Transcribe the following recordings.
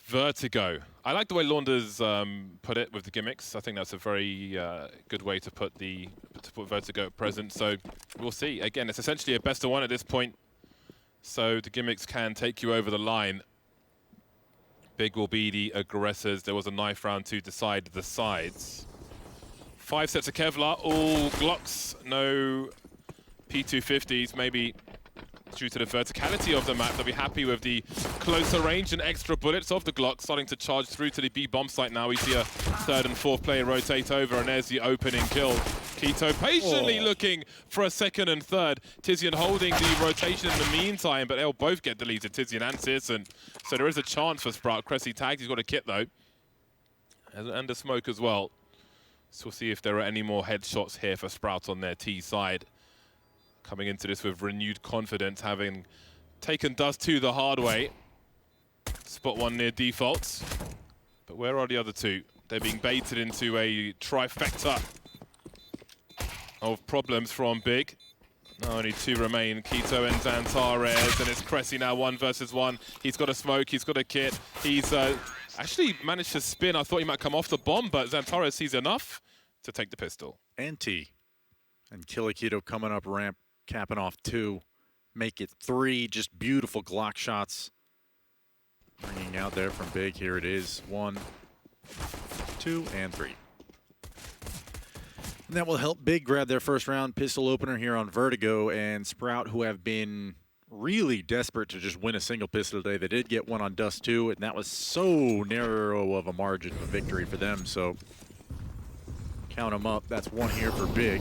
Vertigo. I like the way Launders put it with the gimmicks. I think that's a very good way to put Vertigo at present. So we'll see. Again, it's essentially a best of one at this point. So the gimmicks can take you over the line. Big will be the aggressors. There was a knife round to decide the sides. 5 sets of Kevlar, all Glocks, no P250s. Maybe due to the verticality of the map, they'll be happy with the closer range and extra bullets of the Glock, starting to charge through to the B bomb site now. We see a third and fourth player rotate over, and there's the opening kill. Keto patiently looking for a second and third. Tizian holding the rotation in the meantime, but they'll both get deleted, Tizian and Searson. So there is a chance for Sprout. Cressy tagged, he's got a kit though. And a smoke as well. So we'll see if there are any more headshots here for Sprout on their T side. Coming into this with renewed confidence, having taken Dust 2 the hard way. Spot one near defaults. But where are the other two? They're being baited into a trifecta of problems from Big. Only two remain, Keto and Xantares, and it's Cressy now 1 versus 1. He's got a smoke, he's got a kit. He's actually managed to spin. I thought he might come off the bomb, but Xantares sees enough to take the pistol. And T. And Keto coming up ramp, capping off 2. Make it 3, just beautiful Glock shots. Bringing out there from Big, here it is. 1, 2, and 3. And that will help Big grab their first round pistol opener here on Vertigo, and Sprout, who have been really desperate to just win a single pistol today. They did get one on Dust 2, and that was so narrow of a margin of victory for them, so count them up. That's 1 here for Big.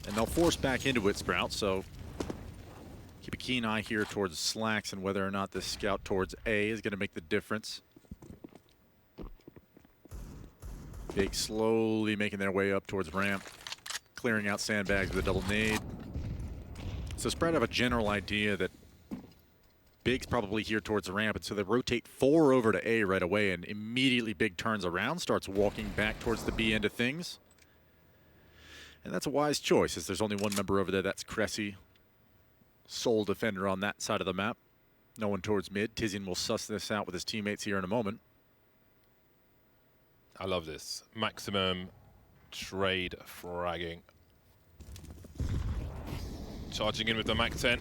And they'll force back into it, Sprout, so keep a keen eye here towards Slacks and whether or not this scout towards A is going to make the difference. Big slowly making their way up towards ramp, clearing out sandbags with a double nade. So Sprout have a general idea that Big's probably here towards the ramp, and so they rotate 4 over to A right away, and immediately Big turns around, starts walking back towards the B end of things. And that's a wise choice, as there's only one member over there. That's Cressy, sole defender on that side of the map. No one towards mid. Tizian will suss this out with his teammates here in a moment. I love this. Maximum trade fragging. Charging in with the Mac 10.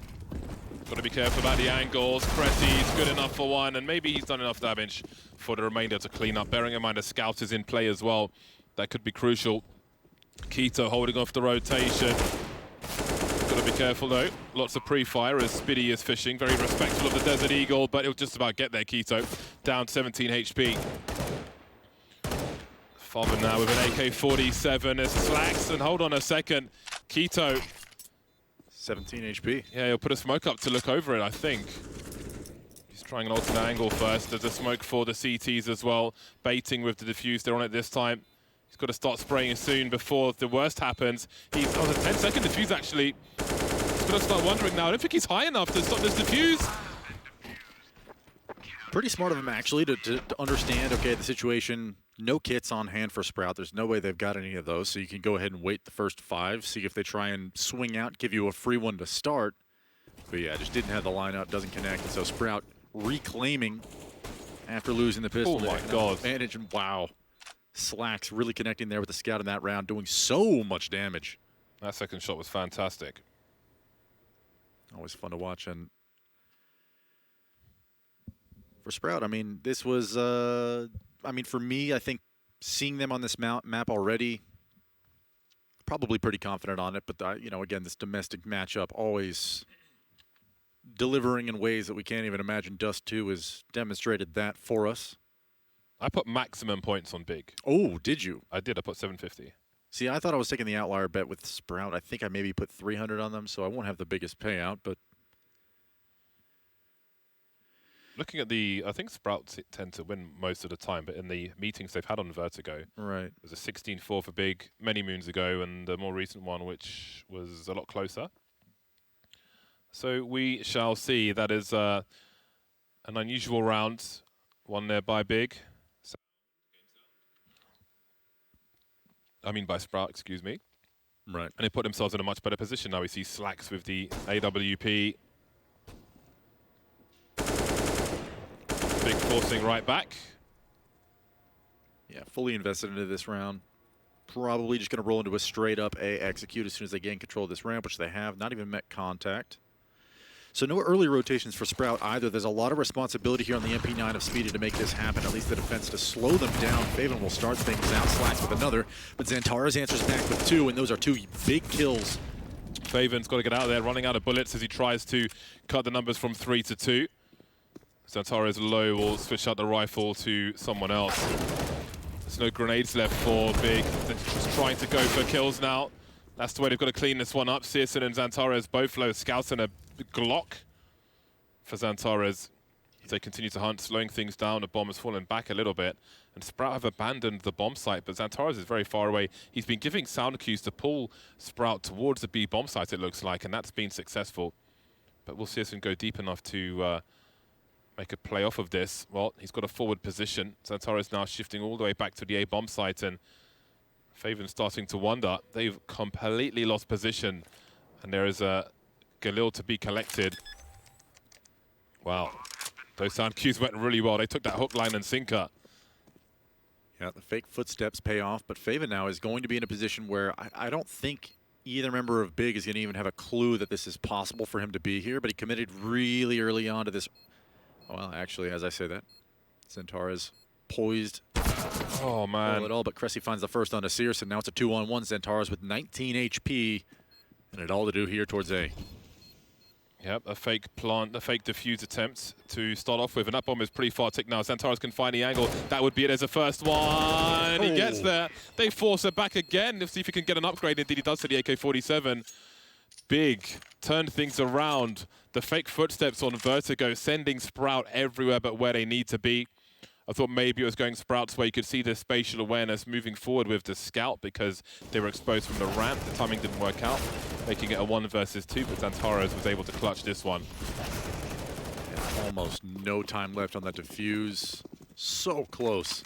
Got to be careful about the angles. Cressy's good enough for one, and maybe he's done enough damage for the remainder to clean up. Bearing in mind a scout is in play as well. That could be crucial. Keto holding off the rotation. Got to be careful though. Lots of pre-fire as Spiddy is fishing. Very respectful of the Desert Eagle, but he'll just about get there, Keto. Down 17 HP. Father now with an AK-47 as Slacks, and hold on a second. Keto. 17 HP. Yeah, he'll put a smoke up to look over it, I think. He's trying an alternate angle first. There's a smoke for the CTs as well. Baiting with the diffuse. They're on it this time. He's got to start spraying soon before the worst happens. He's on a 10-second diffuse, actually. He's got to start wondering now. I don't think he's high enough to stop this diffuse. Pretty smart of him, actually, to understand, okay, the situation. No kits on hand for Sprout. There's no way they've got any of those, so you can go ahead and wait the first 5, see if they try and swing out, give you a free one to start. But yeah, just didn't have the lineup, doesn't connect, and so Sprout reclaiming after losing the pistol. Oh my God. Advantage, and wow. Slacks really connecting there with the scout in that round, doing so much damage. That second shot was fantastic. Always fun to watch. And for Sprout, I mean, this was, for me, I think seeing them on this map already, probably pretty confident on it. But, again, this domestic matchup always delivering in ways that we can't even imagine. Dust 2 has demonstrated that for us. I put maximum points on Big. Oh, did you? I did. I put 750. See, I thought I was taking the outlier bet with Sprout. I think I maybe put 300 on them, so I won't have the biggest payout, but looking at I think Sprouts tend to win most of the time, but in the meetings they've had on Vertigo, right, there's a 16-4 for Big many moons ago, and a more recent one which was a lot closer. So we shall see. That is an unusual round, won there by Big. By Sprout, excuse me. Right. And they put themselves in a much better position. Now we see Slacks with the AWP. Big forcing right back. Yeah, fully invested into this round. Probably just going to roll into a straight up A execute as soon as they gain control of this ramp, which they have. Not even met contact. So no early rotations for Sprout either. There's a lot of responsibility here on the MP9 of Speedy to make this happen, at least the defense to slow them down. Faven will start things out, Slacks with another, but Xantares answers back with 2, and those are 2 big kills. Faven's got to get out of there, running out of bullets as he tries to cut the numbers from 3 to 2. Xantares low will switch out the rifle to someone else. There's no grenades left for Big. They're just trying to go for kills now. That's the way they've got to clean this one up. Searson and Xantares both low. Scouts and a Glock for Xantares. They continue to hunt, slowing things down. The bomb has fallen back a little bit. And Sprout have abandoned the bomb site, but Xantares is very far away. He's been giving sound cues to pull Sprout towards the B bomb site, it looks like, and that's been successful. But will Searson go deep enough to make a play off of this? Well, he's got a forward position. Xantares now shifting all the way back to the A bomb site, and Faven starting to wonder. They've completely lost position, and there is a Galil to be collected. Wow, those sound cues went really well. They took that hook, line, and sinker. Yeah, the fake footsteps pay off, but Faven now is going to be in a position where I don't think either member of Big is going to even have a clue that this is possible for him to be here, but he committed really early on to this. Well, actually, as I say that, Xantares poised. Oh, man. At all, but Cressy finds the first on a Searson. Now it's a 2-on-1. Xantares with 19 HP, and it all to do here towards A. Yep, a fake plant, a fake defuse attempt to start off with, and that bomb is pretty far ticked now. Xantares can find the angle. That would be it as a first one. He gets there. They force it back again. Let's see if he can get an upgrade. Indeed, he does to the AK-47. Big turned things around. The fake footsteps on Vertigo, sending Sprout everywhere but where they need to be. I thought maybe it was going Sprout's way. You could see the spatial awareness moving forward with the scout because they were exposed from the ramp. The timing didn't work out, making it a 1 versus 2, but Xantares was able to clutch this one. Yeah, almost no time left on that defuse. So close.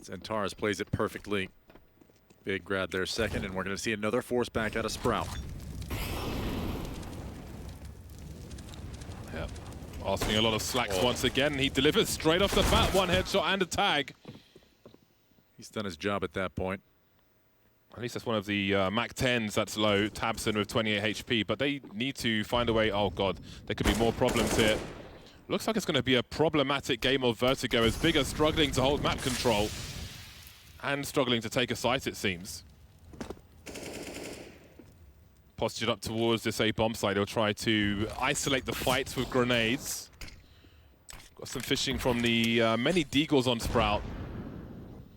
Xantares plays it perfectly. Big grab there second, and we're going to see another force back out of Sprout. Yep. Asking a lot of slacks once again. He delivers straight off the bat. 1 headshot and a tag. He's done his job at that point. At least that's one of the Mac 10s that's low. Tabson with 28 HP, but they need to find a way. Oh, God. There could be more problems here. Looks like it's going to be a problematic game of Vertigo as Big are struggling to hold map control and struggling to take a site, it seems. Postured up towards this A bomb site. He'll try to isolate the fights with grenades. Got some fishing from the many deagles on Sprout.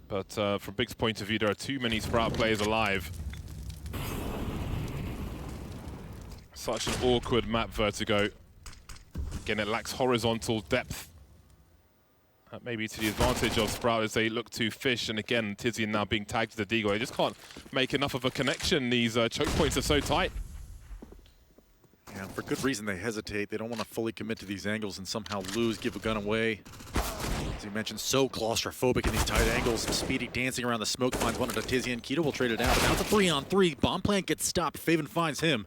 But from Big's point of view, there are too many Sprout players alive. Such an awkward map, Vertigo. Again, it lacks horizontal depth. That may be to the advantage of Sprout as they look to fish. And again, Tizian now being tagged to the deagle. They just can't make enough of a connection. These choke points are so tight. Yeah, for good reason they hesitate. They don't want to fully commit to these angles and somehow lose, give a gun away. As you mentioned, so claustrophobic in these tight angles. Speedy dancing around the smoke, finds one at a Tizian. Keto will trade it out, but now it's a 3-on-3. Bomb plant gets stopped. Faven finds him.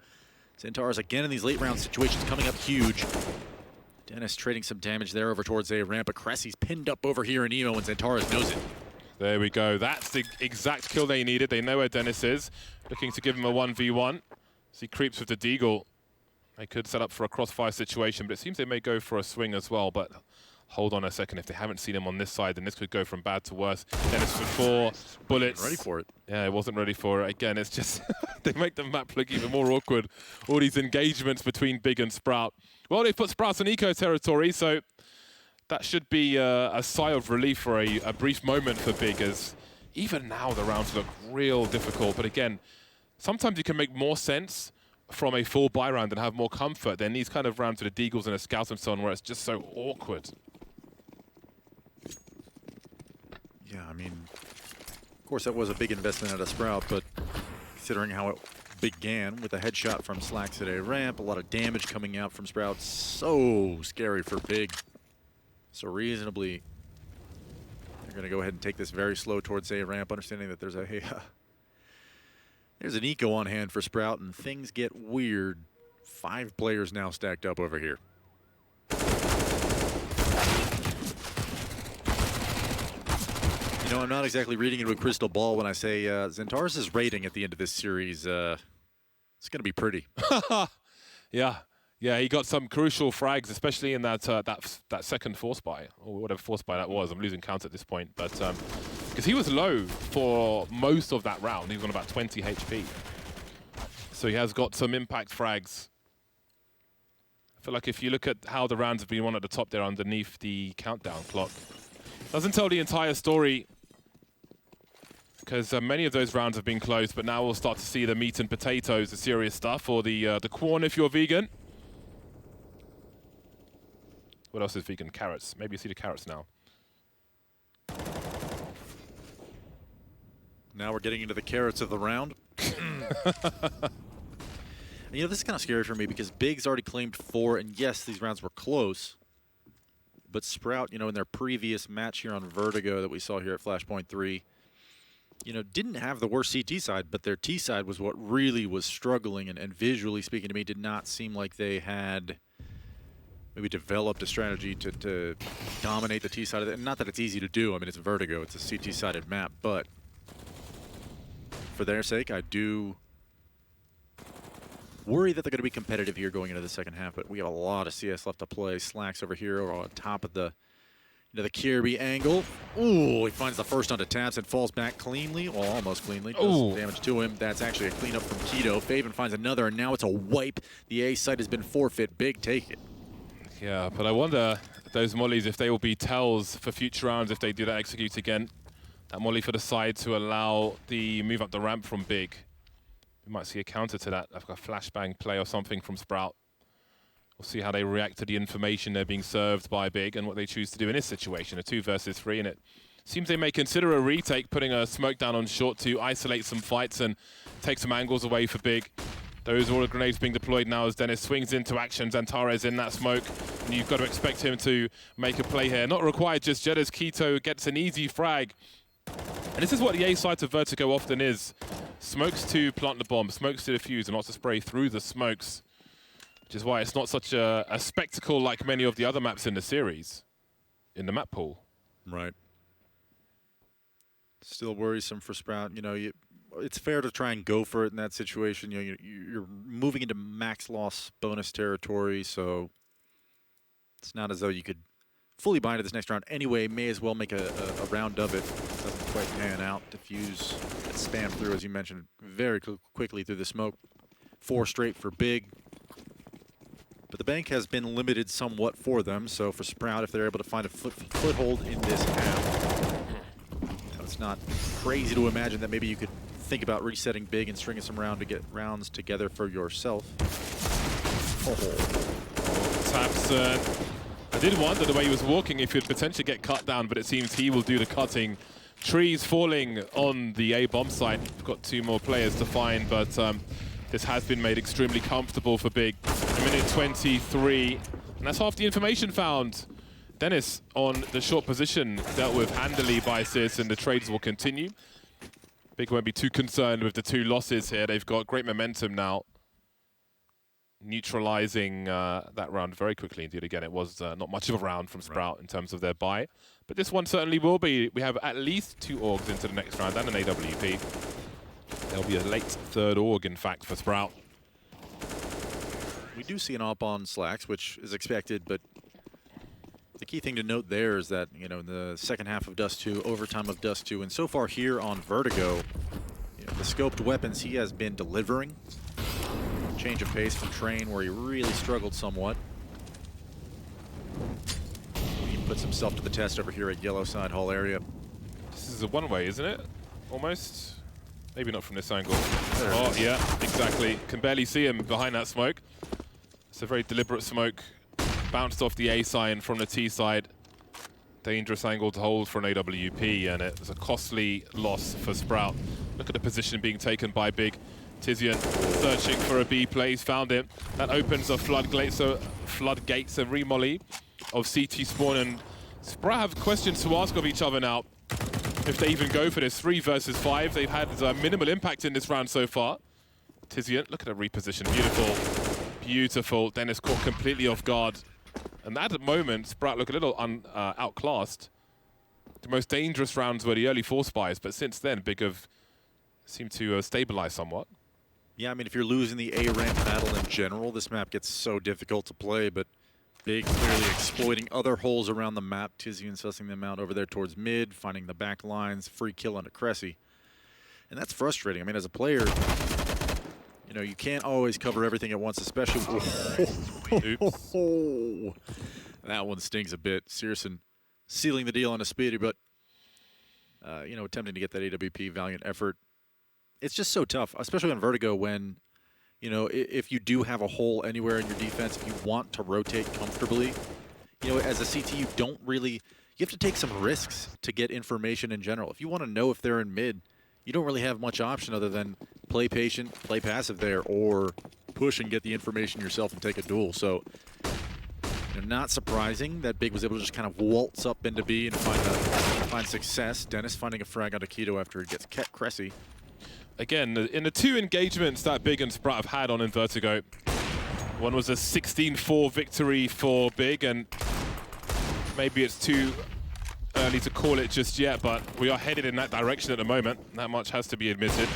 Xantares again in these late round situations coming up huge. Dennis trading some damage there over towards A ramp, but Cressy's pinned up over here in Emo, and Xantares knows it. There we go. That's the exact kill they needed. They know where Dennis is. Looking to give him a 1v1. As he creeps with the deagle. They could set up for a crossfire situation, but it seems they may go for a swing as well. But hold on a second. If they haven't seen him on this side, then this could go from bad to worse. Dennis with 4 bullets. Ready for it. Yeah, it wasn't ready for it. Again, it's just they make the map look even more awkward. All these engagements between Big and Sprout. Well, they've put Sprout in eco territory, so that should be a sigh of relief for a brief moment for Big, as even now the rounds look real difficult. But again, sometimes you can make more sense from a full buy round and have more comfort than these kind of rounds with the Deagles and the Scouts and so on, where it's just so awkward. Yeah, I mean, of course that was a big investment out of Sprout, but considering how it began with a headshot from Slacks at A ramp, a lot of damage coming out from Sprout, so scary for Big. So reasonably, they're going to go ahead and take this very slow towards A ramp, understanding that there's there's an eco on hand for Sprout, and things get weird. 5 players now stacked up over here. You know, I'm not exactly reading into a crystal ball when I say Xantares' rating at the end of this series, it's going to be pretty. Yeah. Yeah, he got some crucial frags, especially in that that second force buy, or whatever force buy that was. I'm losing count at this point, but because he was low for most of that round, he was on about 20 HP. So he has got some impact frags. I feel like if you look at how the rounds have been won at the top there underneath the countdown clock, doesn't tell the entire story, because many of those rounds have been close, but now we'll start to see the meat and potatoes, the serious stuff, or the corn if you're vegan. What else is vegan? Carrots. Maybe you see the carrots now. Now we're getting into the carrots of the round. You know, this is kind of scary for me because Big's already claimed 4, and yes, these rounds were close. But Sprout, you know, in their previous match here on Vertigo that we saw here at Flashpoint 3, you know, didn't have the worst CT side, but their T side was what really was struggling, and visually speaking to me, did not seem like they had maybe developed a strategy to dominate the T side of it. And not that it's easy to do. I mean, it's Vertigo. It's a CT-sided map. But for their sake, I do worry that they're going to be competitive here going into the second half. But we have a lot of CS left to play. Slacks over here on top of the Kirby angle. Ooh, he finds the first onto taps and falls back cleanly. Well, almost cleanly. Does damage to him. That's actually a cleanup from Keto. Faven finds another, and now it's a wipe. The A site has been forfeit. Big take it. Yeah, but I wonder those mollies, if they will be tells for future rounds, if they do that execute again. That molly for the side to allow the move up the ramp from Big. We might see a counter to that, like a flashbang play or something from Sprout. We'll see how they react to the information they're being served by Big and what they choose to do in this situation, a 2 versus 3, and it seems they may consider a retake, putting a smoke down on short to isolate some fights and take some angles away for Big. Those are all the grenades being deployed now as Dennis swings into action. Xantares in that smoke, and you've got to expect him to make a play here. Not required just yet as Keto gets an easy frag. And this is what the A side of Vertigo often is. Smokes to plant the bomb, smokes to defuse, and lots of spray through the smokes. Which is why it's not such a spectacle like many of the other maps in the series, in the map pool. Right. Still worrisome for Sprout. You know, it's fair to try and go for it in that situation. You know, you're moving into max loss bonus territory, so it's not as though you could fully bind to this next round. Anyway, may as well make a round of it. Doesn't quite pan out. Diffuse, spam through, as you mentioned, very quickly through the smoke. 4 straight for Big. But the bank has been limited somewhat for them, so for Sprout, if they're able to find a foothold in this half, it's not crazy to imagine that maybe you could think about resetting Big and stringing some rounds together for yourself. Tapson. I did wonder the way he was walking if he'd potentially get cut down, but it seems he will do the cutting. Trees falling on the A bomb site. We've got 2 more players to find, but this has been made extremely comfortable for Big. A minute 23, and that's half the information found. Dennis on the short position, dealt with handily by Sis, and the trades will continue. Big won't be too concerned with the 2 losses here. They've got great momentum now, neutralizing that round very quickly. Indeed, again, it was not much of a round from Sprout in terms of their buy, but this one certainly will be. We have at least 2 orgs into the next round and an AWP. There'll be a late 3rd org, in fact, for Sprout. We do see an op on Slacks, which is expected, but the key thing to note there is that, you know, in the second half of Dust 2, overtime of Dust 2, and so far here on Vertigo, you know, the scoped weapons he has been delivering. Change of pace from Train, where he really struggled somewhat. He puts himself to the test over here at Yellow Side Hall area. This is a one-way, isn't it? Almost. Maybe not from this angle. Oh, yeah, exactly. Can barely see him behind that smoke. It's a very deliberate smoke. Bounced off the A sign from the T side. Dangerous angle to hold for an AWP, and it was a costly loss for Sprout. Look at the position being taken by Big. Tizian searching for a B play. He's found it. That opens a floodgates, a remolly of CT spawn, and Sprout have questions to ask of each other now. If they even go for this 3 versus 5, they've had minimal impact in this round so far. Tizian, look at the reposition, beautiful, beautiful. Dennis caught completely off guard. And at the moment, Sprout look a little outclassed. The most dangerous rounds were the early force buys, but since then, Big have seemed to stabilize somewhat. Yeah, I mean, if you're losing the A ramp battle in general, this map gets so difficult to play, but Big clearly exploiting other holes around the map. Tizian sussing them out over there towards mid, finding the back lines, free kill onto Cressy. And that's frustrating. I mean, as a player, you know, you can't always cover everything at once, especially... Oops. That one stings a bit. Searson sealing the deal on a speedy, but, you know, attempting to get that AWP, valiant effort. It's just so tough, especially on Vertigo when, you know, if you do have a hole anywhere in your defense, if you want to rotate comfortably, you know, as a CT, you don't really, you have to take some risks to get information in general. If you want to know if they're in mid, you don't really have much option other than play patient, play passive there, or push and get the information yourself and take a duel. So, you know, not surprising that Big was able to just kind of waltz up into B and find success. Dennis finding a frag onto Keto after he gets Cressy. Again, in the 2 engagements that Big and Sprout have had on in Vertigo, one was a 16-4 victory for Big, and maybe it's too early to call it just yet, but we are headed in that direction at the moment. That much has to be admitted.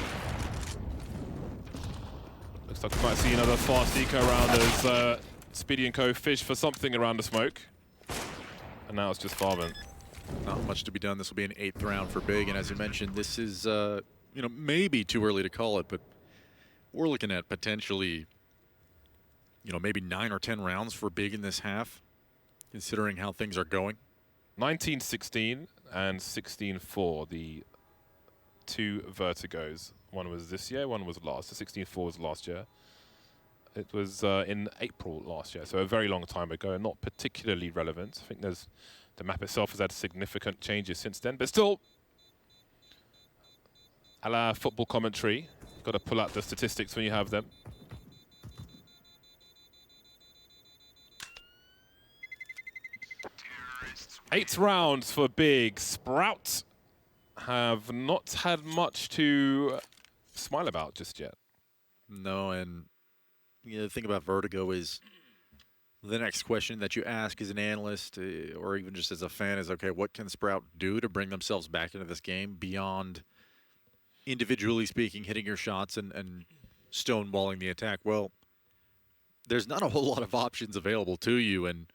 Looks like we might see another fast eco round as Speedy and Co fish for something around the smoke. And now it's just Farman. Not much to be done. This will be an 8th round for Big, and as you mentioned, this is... you know, maybe too early to call it, but we're looking at potentially, you know, maybe 9 or 10 rounds for Big in this half, considering how things are going. 19-16 and 16-4, the 2 Vertigos. One was this year, one was last. The 16-4 was last year. It was in April last year, so a very long time ago, and not particularly relevant. I think the map itself has had significant changes since then, but still, a la football commentary, got to pull out the statistics when you have them. Eighth round for Big. Sprout have not had much to smile about just yet. No, and you know, the thing about Vertigo is the next question that you ask as an analyst or even just as a fan is, okay, what can Sprout do to bring themselves back into this game beyond individually speaking, hitting your shots and stonewalling the attack? Well, there's not a whole lot of options available to you. And,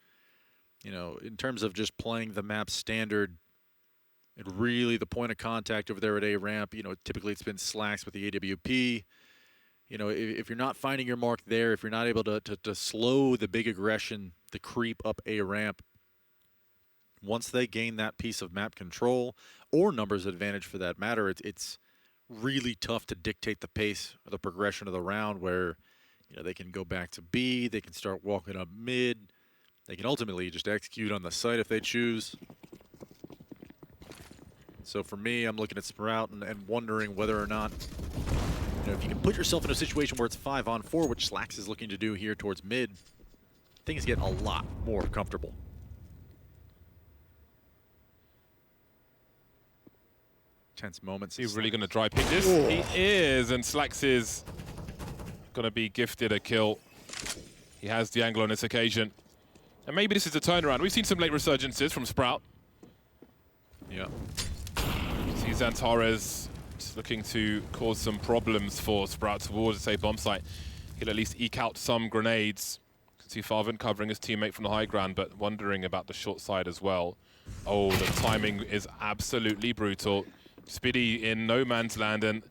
you know, in terms of just playing the map standard, and really the point of contact over there at A ramp, you know, typically it's been slacks with the AWP. You know, if you're not finding your mark there, if you're not able to slow the big aggression, the creep up A ramp, once they gain that piece of map control or numbers advantage for that matter, it's really tough to dictate the pace or the progression of the round where, you know, they can go back to B, they can start walking up mid, they can ultimately just execute on the site if they choose. So for me, I'm looking at Sprout and wondering whether or not, you know, if you can put yourself in a situation where it's 5-on-4, which Slacks is looking to do here towards mid, things get a lot more comfortable. Tense moments. He's really going to dry pick this. Whoa. He is, and Slacks is going to be gifted a kill. He has the angle on this occasion. And maybe this is a turnaround. We've seen some late resurgences from Sprout. Yeah. You see Xantares looking to cause some problems for Sprout towards, say, bomb site. He'll at least eke out some grenades. You can see Farvan covering his teammate from the high ground, but wondering about the short side as well. Oh, the timing is absolutely brutal. Speedy in no man's land, and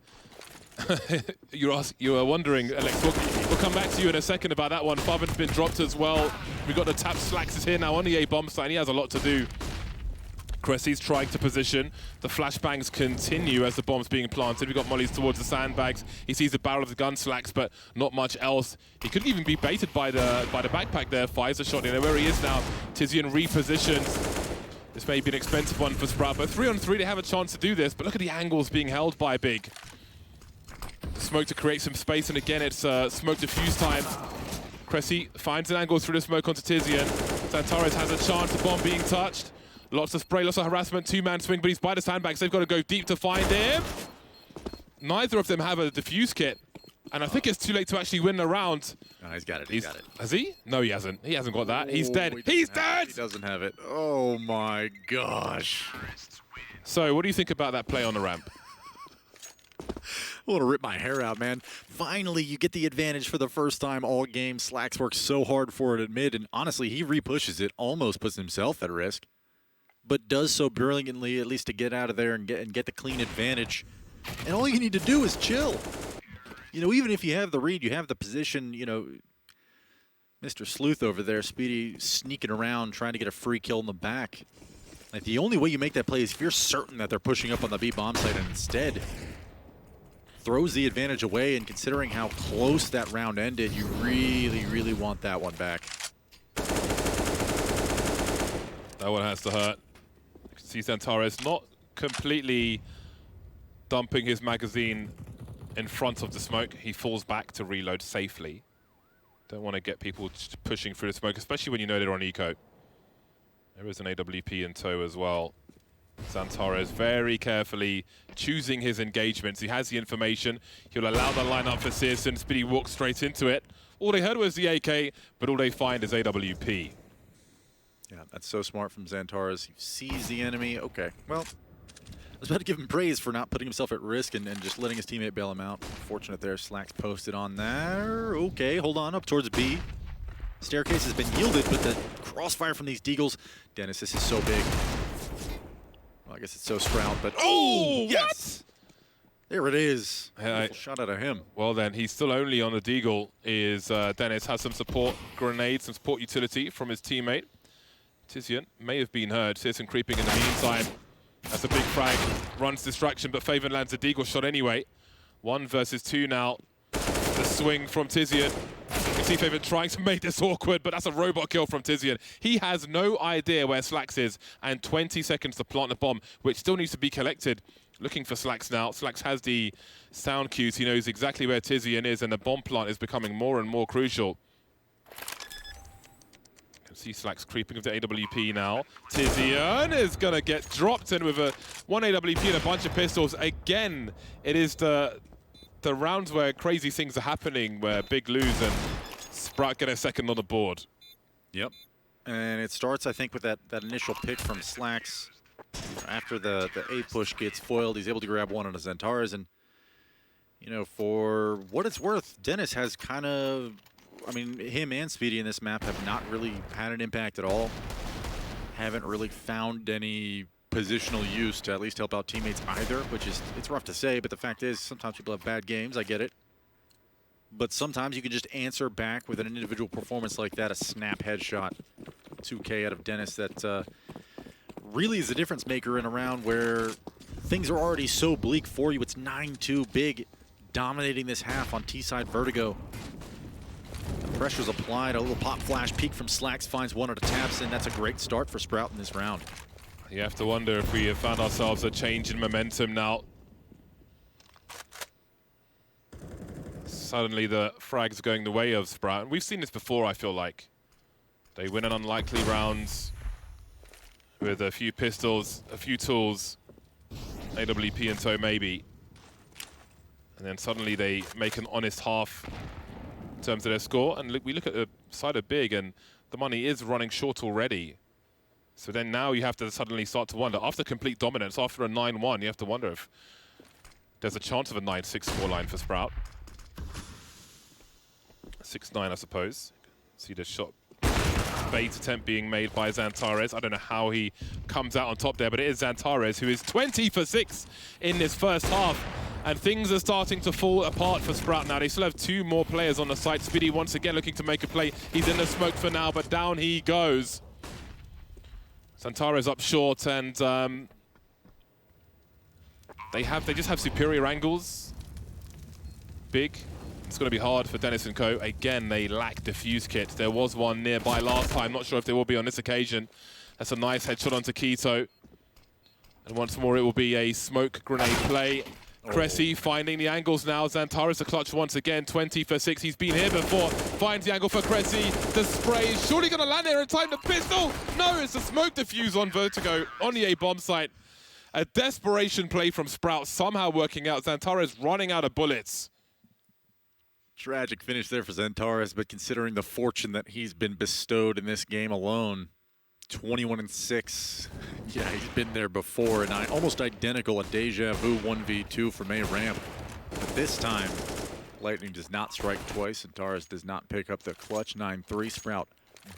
you are wondering, Alex, we'll come back to you in a second about that one. Farvan's been dropped as well. We've got the tap. Slacks is here now on the A bomb site, and he has a lot to do. Cressy's trying to position. The flashbangs continue as the bomb's being planted. We've got mollies towards the sandbags. He sees the barrel of the gun, Slacks, but not much else. He couldn't even be baited by the backpack there. Fires a shot in where he is now. Tizian repositions. This may be an expensive one for Sprout, but 3-on-3, they have a chance to do this. But look at the angles being held by Big. Smoke to create some space, and again, it's smoke diffuse time. Cressy finds an angle through the smoke onto Tizian. Xantares has a chance, the bomb being touched. Lots of spray, lots of harassment, 2-man swing, but he's by the sandbags. They've got to go deep to find him. Neither of them have a diffuse kit. And I think it's too late to actually win the round. No, he's got it. He's got it. Has he? No, he hasn't. He hasn't got that. He's Oh, dead. He's dead! He doesn't have it. Oh, my gosh. So, what do you think about that play on the ramp? I want to rip my hair out, man. Finally, you get the advantage for the first time all game. Slacks worked so hard for it at mid, and honestly, he repushes it, almost puts himself at risk, but does so brilliantly, at least to get out of there and get the clean advantage. And all you need to do is chill. You know, even if you have the read, you have the position, you know, Mr. Sleuth over there, Speedy sneaking around, trying to get a free kill in the back. Like, the only way you make that play is if you're certain that they're pushing up on the B bomb site, and instead throws the advantage away, and considering how close that round ended, you really, really want that one back. That one has to hurt. You can see Xantares not completely dumping his magazine in front of the smoke. He falls back to reload safely. Don't want to get people pushing through the smoke, especially when you know they're on eco. There is an AWP in tow as well. Xantares very carefully choosing his engagements. He has the information. He'll allow the lineup for Searson. Speedy walks straight into it. All they heard was the AK, but all they find is AWP. Yeah, that's so smart from Xantares. He sees the enemy. Okay, well, I was about to give him praise for not putting himself at risk and just letting his teammate bail him out. Fortunate there. Slacks posted on there. Okay, hold on, up towards B. Staircase has been yielded, but the crossfire from these deagles. Dennis, this is so big. Well, I guess it's so Sprout, but Oh, yes! There it is. Hey, Shot out of him. Well then, he's still only on the deagle. Dennis has some support grenades, some support utility from his teammate. Tizian may have been heard. Searson creeping in the meantime. That's a big frag. Runs distraction, but Faven lands a deagle shot anyway. 1 versus 2 now. The swing from Tizian. You can see Faven trying to make this awkward, but that's a robot kill from Tizian. He has no idea where Slacks is, and 20 seconds to plant the bomb, which still needs to be collected. Looking for Slacks now. Slacks has the sound cues. He knows exactly where Tizian is, and the bomb plant is becoming more and more crucial. You can see Slacks creeping with the AWP now. Tizian is going to get dropped in with one AWP and a bunch of pistols. Again, it is the rounds where crazy things are happening, where Big lose and Sprout get a second on the board. Yep. And it starts, I think, with that initial pick from Slacks. After the A push gets foiled, he's able to grab one on his Xantares. And, you know, for what it's worth, Dennis has kind of, I mean, him and Speedy in this map have not really had an impact at all. Haven't really found any positional use to at least help out teammates either, which is, it's rough to say, but the fact is sometimes people have bad games, I get it. But sometimes you can just answer back with an individual performance like that, a snap headshot. 2K out of Dennis that really is a difference maker in a round where things are already so bleak for you. It's 9-2 Big dominating this half on T-side Vertigo. The pressure's applied, a little pop flash peek from Slacks finds one at a taps in. That's a great start for Sprout in this round. You have to wonder if we have found ourselves a change in momentum now. Suddenly the frag's going the way of Sprout. And we've seen this before, I feel like. They win an unlikely round with a few pistols, a few tools, AWP and tow maybe. And then suddenly they make an honest half in terms of their score. And we look at the side of Big, and the money is running short already. So then now you have to suddenly start to wonder, after complete dominance, after a 9-1, you have to wonder if there's a chance of a 9-6 scoreline for Sprout. 6-9, I suppose. See the shot bait attempt being made by Xantares. I don't know how he comes out on top there, but it is Xantares who is 20 for 6 in this first half. And things are starting to fall apart for Sprout now. They still have 2 more players on the site. Speedy once again looking to make a play. He's in the smoke for now, but down he goes. Xantares up short, and they just have superior angles. Big. It's going to be hard for Dennis and Co. Again, they lack defuse kit. There was one nearby last time. Not sure if there will be on this occasion. That's a nice headshot onto Keto. And once more, it will be a smoke grenade play. Cressy finding the angles now. Xantares the clutch once again. 20 for 6. He's been here before. Finds the angle for Cressy. The spray is surely going to land there in time. The pistol. No, it's a smoke diffuse on Vertigo on the A bomb site. A desperation play from Sprout somehow working out. Xantares running out of bullets. Tragic finish there for Xantares, but considering the fortune that he's been bestowed in this game alone, 21-6. Yeah, he's been there before, and almost identical, a deja vu 1v2 from A ramp. But this time, Lightning does not strike twice. Xantares does not pick up the clutch 9-3. Sprout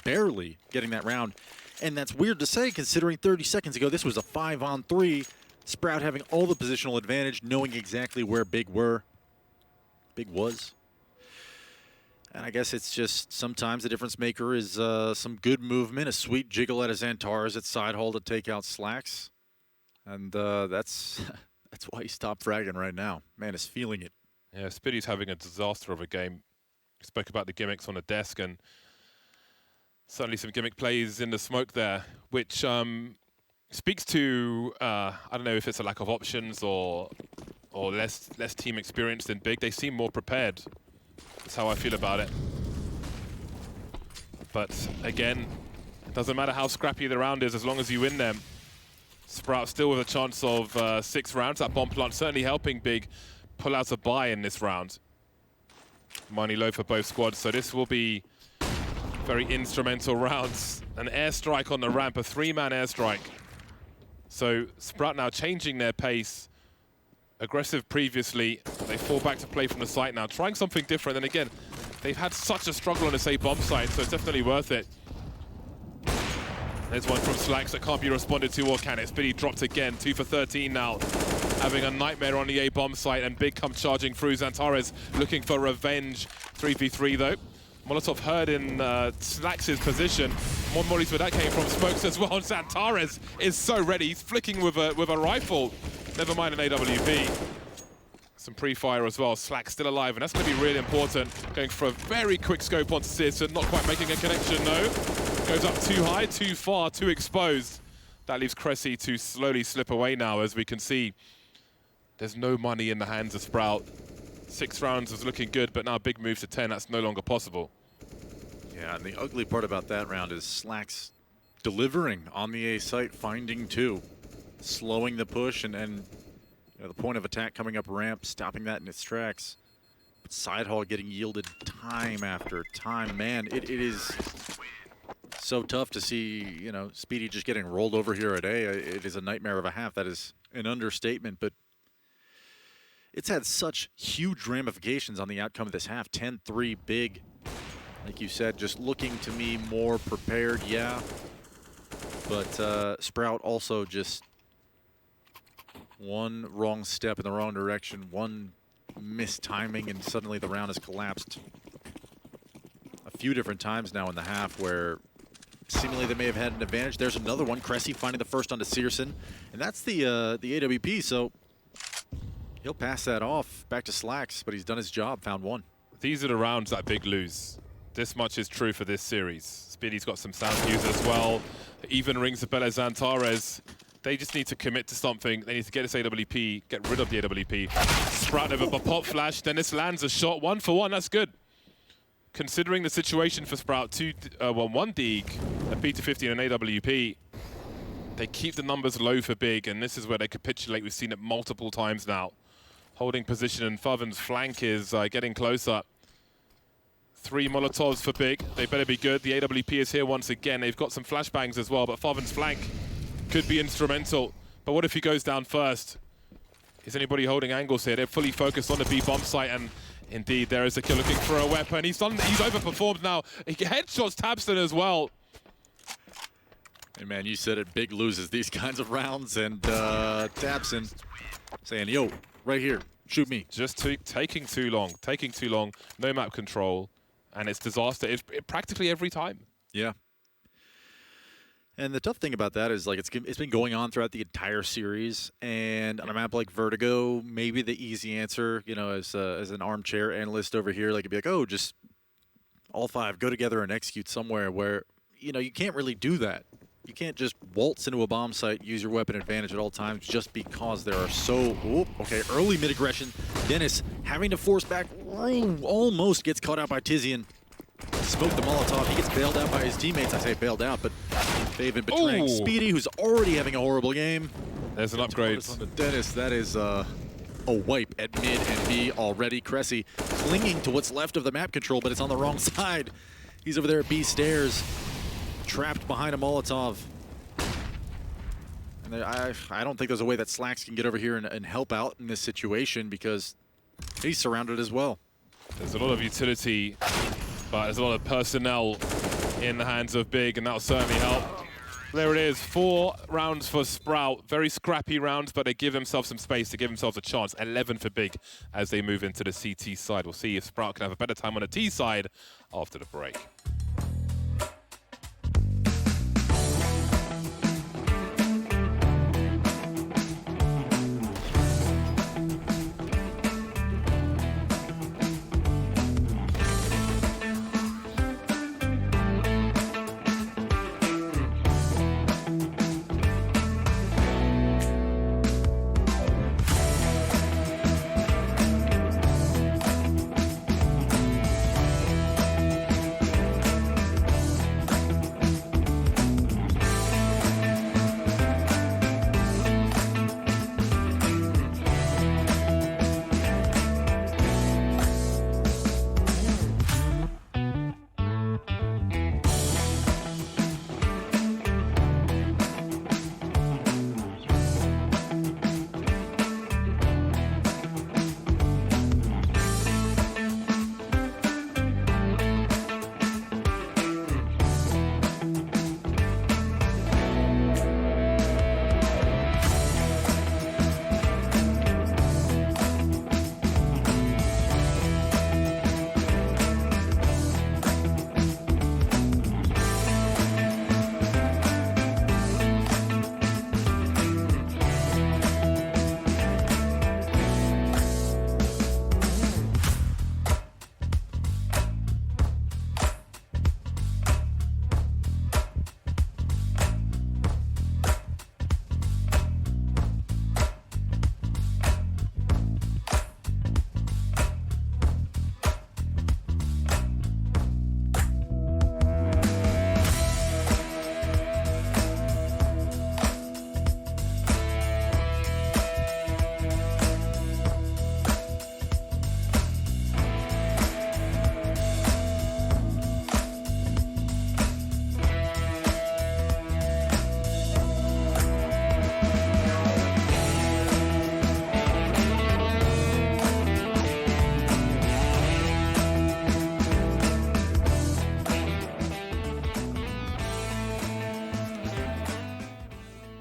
barely getting that round. And that's weird to say, considering 30 seconds ago, this was a 5-on-3. Sprout having all the positional advantage, knowing exactly where Big was. And I guess it's just sometimes the difference maker is some good movement, a sweet jiggle at a Xantares at side hole to take out Slacks. And that's why he's top fragging right now. Man is feeling it. Yeah, Spiddy's having a disaster of a game. We spoke about the gimmicks on the desk, and certainly some gimmick plays in the smoke there, which speaks to, I don't know if it's a lack of options or less team experience than Big. They seem more prepared. That's how I feel about it. But again, it doesn't matter how scrappy the round is as long as you win them. Sprout still with a chance of 6 rounds. That bomb plant certainly helping Big pull out a bye in this round. Money low for both squads, so this will be very instrumental rounds. An airstrike on the ramp, a 3-man airstrike. So Sprout now changing their pace. Aggressive previously, they fall back to play from the site now, trying something different. And again, they've had such a struggle on this A bomb site, so it's definitely worth it. There's one from Slacks that can't be responded to, or can it? Spiddy dropped again, 2 for 13 now. Having a nightmare on the A bomb site, and Big come charging through. Xantares looking for revenge. 3v3 though. Molotov heard in Slacks' position. More mollies where that came from. Smokes as well. Xantares is so ready. He's flicking with a rifle. Never mind an AWP. Some pre-fire as well. Slack still alive, and that's going to be really important. Going for a very quick scope onto Sis, and not quite making a connection, no. Goes up too high, too far, too exposed. That leaves Cressy to slowly slip away now, as we can see. There's no money in the hands of Sprout. 6 rounds was looking good, but now Big moves to 10. That's no longer possible. Yeah, and the ugly part about that round is Slacks delivering on the A site, finding 2. Slowing the push and you know, the point of attack coming up ramp, stopping that in its tracks. But side hall getting yielded time after time. Man, it is so tough to see, you know, Speedy just getting rolled over here at A. It is a nightmare of a half. That is an understatement, but it's had such huge ramifications on the outcome of this half. 10-3 Big. Like you said, just looking to me more prepared, yeah. But Sprout also just one wrong step in the wrong direction, one missed timing, and suddenly the round has collapsed a few different times now in the half where seemingly they may have had an advantage. There's another one. Cressy finding the first onto Searson, and that's the AWP, so he'll pass that off back to Slacks, but he's done his job, found 1. These are the rounds that Big lose. This much is true for this series. Speedy's got some sound cues as well. Even rings the bell as Xantares. They just need to commit to something. They need to get this AWP, get rid of the AWP. Sprout over a pop flash. Dennis lands a shot. 1 for 1. That's good. Considering the situation for Sprout, 1 Deeg, a P250 and an AWP, they keep the numbers low for Big, and this is where they capitulate. We've seen it multiple times now. Holding position, and Faven's flank is getting closer. 3 Molotovs for Big. They better be good. The AWP is here once again. They've got some flashbangs as well, but Faven's flank could be instrumental. But what if he goes down first? Is anybody holding angles here? They're fully focused on the B bomb site, and indeed there is a kill looking for a weapon. He's overperformed now. He headshots Tabson as well. Hey man, you said it. Big loses these kinds of rounds, and Tabson saying, "Yo, right here, shoot me." Just taking too long. No map control, and it's disaster. It's practically every time. Yeah. And the tough thing about that is, like, it's been going on throughout the entire series, and on a map like Vertigo, maybe the easy answer, you know, as an armchair analyst over here, like, it'd be like, oh, just all 5 go together and execute somewhere where, you know, you can't really do that. You can't just waltz into a bomb site, use your weapon advantage at all times just because there are so... Ooh, okay, early mid-aggression. Dennis having to force back, almost gets caught out by Tizian. Smoked the Molotov. He gets bailed out by his teammates. I say bailed out, but they've been betraying Speedy, who's already having a horrible game. There's an upgrade. On the Dennis, that is a wipe at mid and B already. Cressy clinging to what's left of the map control, but it's on the wrong side. He's over there at B stairs, trapped behind a Molotov. And I don't think there's a way that Slacks can get over here and help out in this situation because he's surrounded as well. There's a lot of utility, but there's a lot of personnel in the hands of Big, and that'll certainly help. There it is, 4 rounds for Sprout. Very scrappy rounds, but they give themselves some space to give themselves a chance. 11 for Big as they move into the CT side. We'll see if Sprout can have a better time on the T side after the break.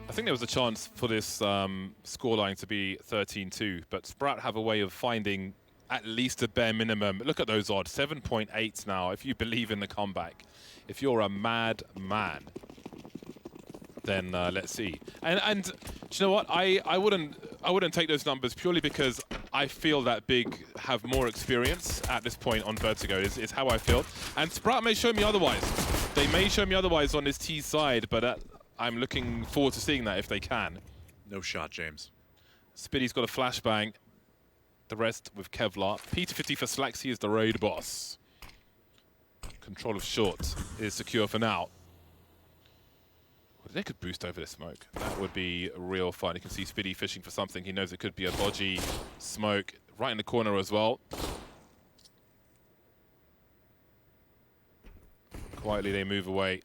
I think there was a chance for this scoreline to be 13-2, but Sprout have a way of finding at least a bare minimum. Look at those odds, 7.8 now, if you believe in the comeback. If you're a mad man, then let's see. And do you know what? I wouldn't take those numbers purely because I feel that Big have more experience at this point on Vertigo, is how I feel. And Sprout may show me otherwise. They may show me otherwise on this T side, but I'm looking forward to seeing that if they can. No shot, James. Spiddy's got a flashbang. The rest with Kevlar. P250 for Slacks, he is the raid boss. Control of short is secure for now. They could boost over the smoke. That would be real fun. You can see Spiddy fishing for something. He knows it could be a dodgy smoke right in the corner as well. Quietly they move away.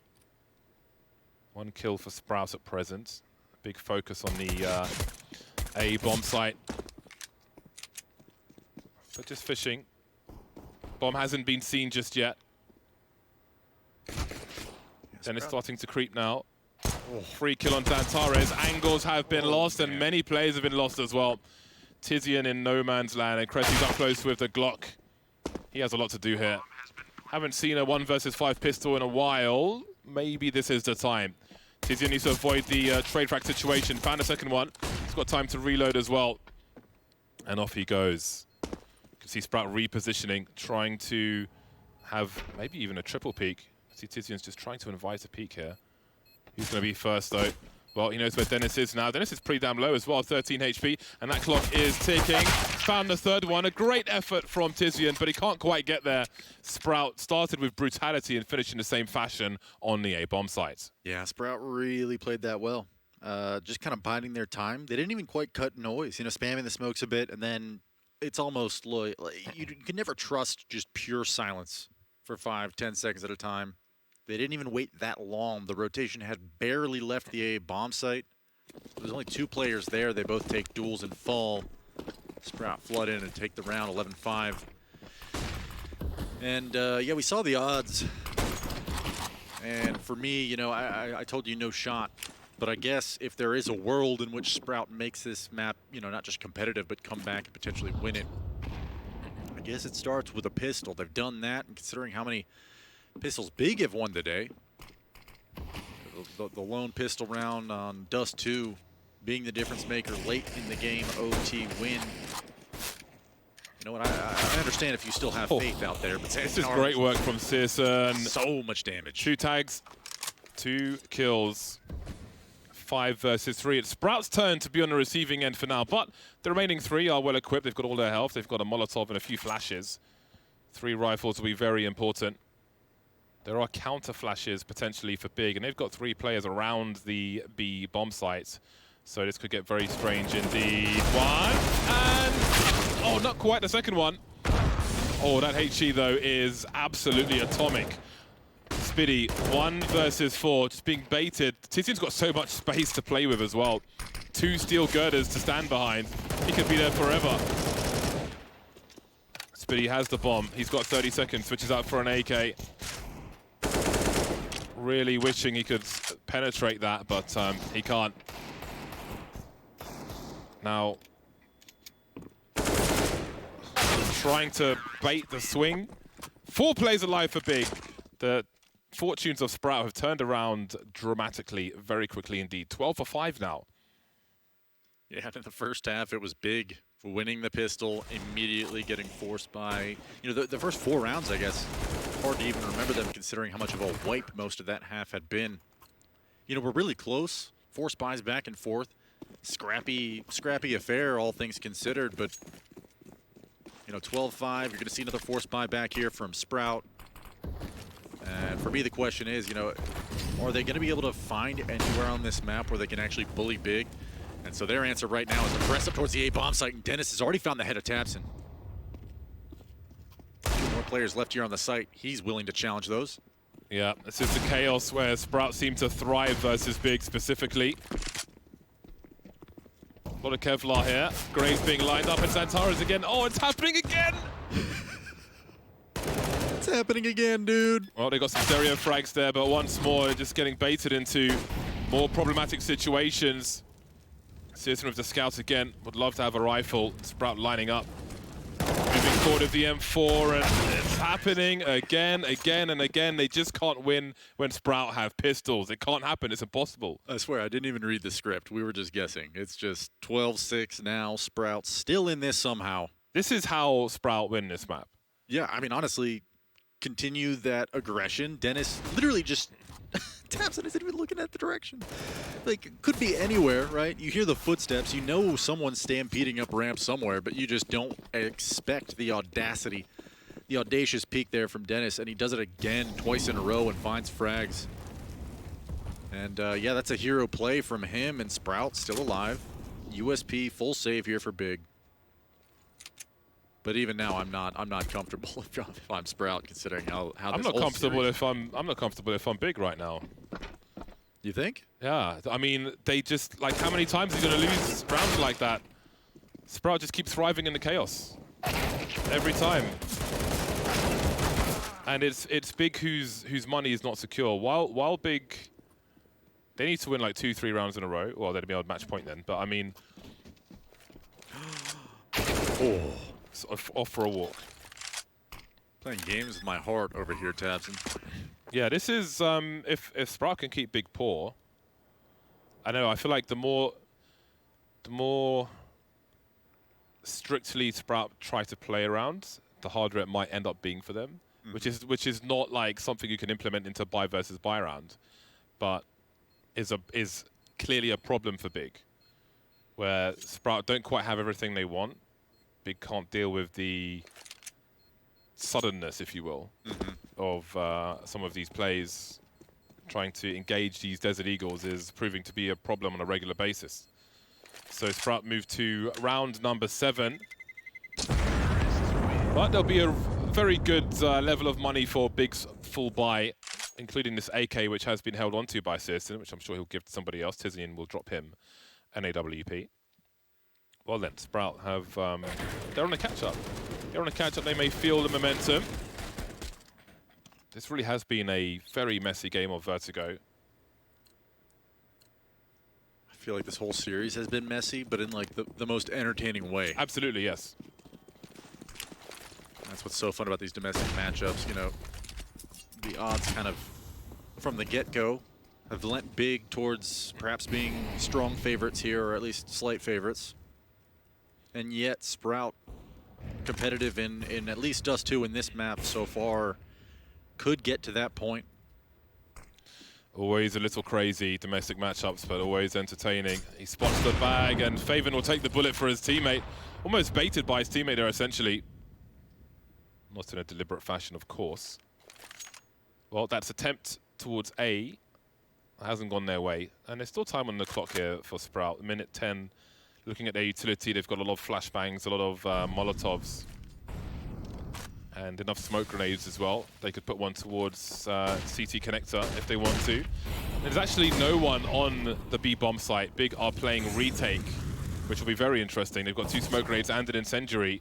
1 kill for Sprout at present. Big focus on the A bomb site. But just fishing. Bomb hasn't been seen just yet. Dennis starting to creep now. Free kill on Dantares. Angles have been lost, and many players have been lost as well. Tizian in no man's land, and Cressy's up close with the Glock. He has a lot to do here. Haven't seen a 1 versus 5 pistol in a while. Maybe this is the time. Tizian needs to avoid the trade frag situation. Found a second one. He's got time to reload as well. And off he goes. You can see Sprout repositioning, trying to have maybe even a triple peek. See Tizian's just trying to invite a peek here. Who's going to be first, though? Well, he knows where Dennis is now. Dennis is pretty damn low as well, 13 HP, and that clock is ticking. Found the third one. A great effort from Tizian, but he can't quite get there. Sprout started with brutality and finished in the same fashion on the A-bomb site. Yeah, Sprout really played that well. just kind of biding their time. They didn't even quite cut noise, spamming the smokes a bit, and then it's almost like you can never trust just pure silence for 5-10 seconds at a time. They didn't even wait that long. The rotation had barely left the A bomb site. There's only 2 players there. They both take duels and fall. Sprout flood in and take the round 11-5. And yeah, we saw the odds. And for me, I told you no shot. But I guess if there is a world in which Sprout makes this map, not just competitive, but come back and potentially win it, I guess it starts with a pistol. They've done that, and considering how many pistols Big have won today, the lone pistol round on Dust 2 being the difference maker late in the game, OT win. You know what, I understand if you still have faith out there, but this is great work from Searson. So much damage. 2 tags, 2 kills. 5 versus 3. It's Sprout's turn to be on the receiving end for now, but the remaining 3 are well equipped. They've got all their health. They've got a Molotov and a few flashes. 3 rifles will be very important. There are counter flashes potentially for Big, and they've got 3 players around the B bomb site. So this could get very strange indeed. 1, and oh, not quite the second one. Oh, that HE though is absolutely atomic. Spiddy, 1 versus 4, just being baited. Titian's got so much space to play with as well. 2 steel girders to stand behind. He could be there forever. Spiddy has the bomb. He's got 30 seconds, switches out for an AK. Really wishing he could penetrate that, but he can't. Now, trying to bait the swing. 4 players alive for Big. The fortunes of Sprout have turned around dramatically, very quickly indeed. 12 for 5 now. Yeah, in the first half, it was Big for winning the pistol, immediately getting forced by, the first 4 rounds, I guess. Hard to even remember them considering how much of a wipe most of that half had been. We're really close. 4 spies back and forth. Scrappy affair, all things considered, but 12-5, you're going to see another 4 spy back here from Sprout. And for me, the question is, are they going to be able to find anywhere on this map where they can actually bully Big? And so their answer right now is to press up towards the A bomb site, and Dennis has already found the head of Tapson. 2 more players left here on the site. He's willing to challenge those. Yeah, this is the chaos where Sprout seem to thrive versus Big specifically. A lot of Kevlar here. Graves being lined up, and Xantaras again. Oh, it's happening again! It's happening again, dude. Well, they got some stereo frags there, but once more, just getting baited into more problematic situations. Searson with the scouts again. Would love to have a rifle. Sprout lining up. Moving forward with the M4, and it's happening again, and again. They just can't win when Sprout have pistols. It can't happen. It's impossible. I swear, I didn't even read the script. We were just guessing. It's just 12-6 now. Sprout still in this somehow. This is how Sprout win this map. Yeah, I mean, honestly, continue that aggression. Dennis literally just taps and isn't even looking at the direction. Like, could be anywhere, right? You hear the footsteps, you know someone's stampeding up ramp somewhere, but you just don't expect the audacity, the audacious peak there from Dennis, and he does it again twice in a row and finds frags. And yeah, that's a hero play from him, and Sprout still alive. USP full save here for Big. But even now, I'm not comfortable if I'm Sprout, considering how I'm not comfortable if I'm not comfortable if I'm Big right now. You think? Yeah, I mean, they just, like, how many times are you going to lose rounds like that? Sprout just keeps thriving in the chaos every time, and it's Big whose money is not secure. While Big, they need to win like 2-3 rounds in a row. Well, they'd be on match point then, but I mean, oh. Off for a walk. Playing games with my heart over here, Tabson. Yeah, this is if Sprout can keep Big poor. I know. I feel like the more strictly Sprout try to play around, the harder it might end up being for them. Mm-hmm. Which is not like something you can implement into buy versus buy round, but is clearly a problem for Big, where Sprout don't quite have everything they want. Big can't deal with the suddenness, if you will, of some of these plays. trying to engage these Desert Eagles is proving to be a problem on a regular basis. So Sprout moved to round number 7. But there'll be a very good level of money for Big's full buy, including this AK, which has been held onto by Searson, which I'm sure he'll give to somebody else. Tizian will drop him an AWP. Well then, Sprout have, they're on a catch-up. They're on a catch-up, they may feel the momentum. This really has been a very messy game of Vertigo. I feel like this whole series has been messy, but in like the most entertaining way. Absolutely, yes. That's what's so fun about these domestic matchups. You know, the odds kind of, from the get-go, have lent Big towards perhaps being strong favorites here, or at least slight favorites. And yet, Sprout, competitive in at least Dust 2 in this map so far, could get to that point. Always a little crazy domestic matchups, but always entertaining. He spots the bag, and Faven will take the bullet for his teammate. Almost baited by his teammate there, essentially. Not in a deliberate fashion, of course. Well, that's attempt towards A. Hasn't gone their way. And there's still time on the clock here for Sprout. Minute 10. Looking at their utility, they've got a lot of flashbangs, a lot of Molotovs. And enough smoke grenades as well. They could put one towards CT connector if they want to. There's actually no one on the B bomb site. Big are playing retake, which will be very interesting. They've got 2 smoke grenades and an incendiary.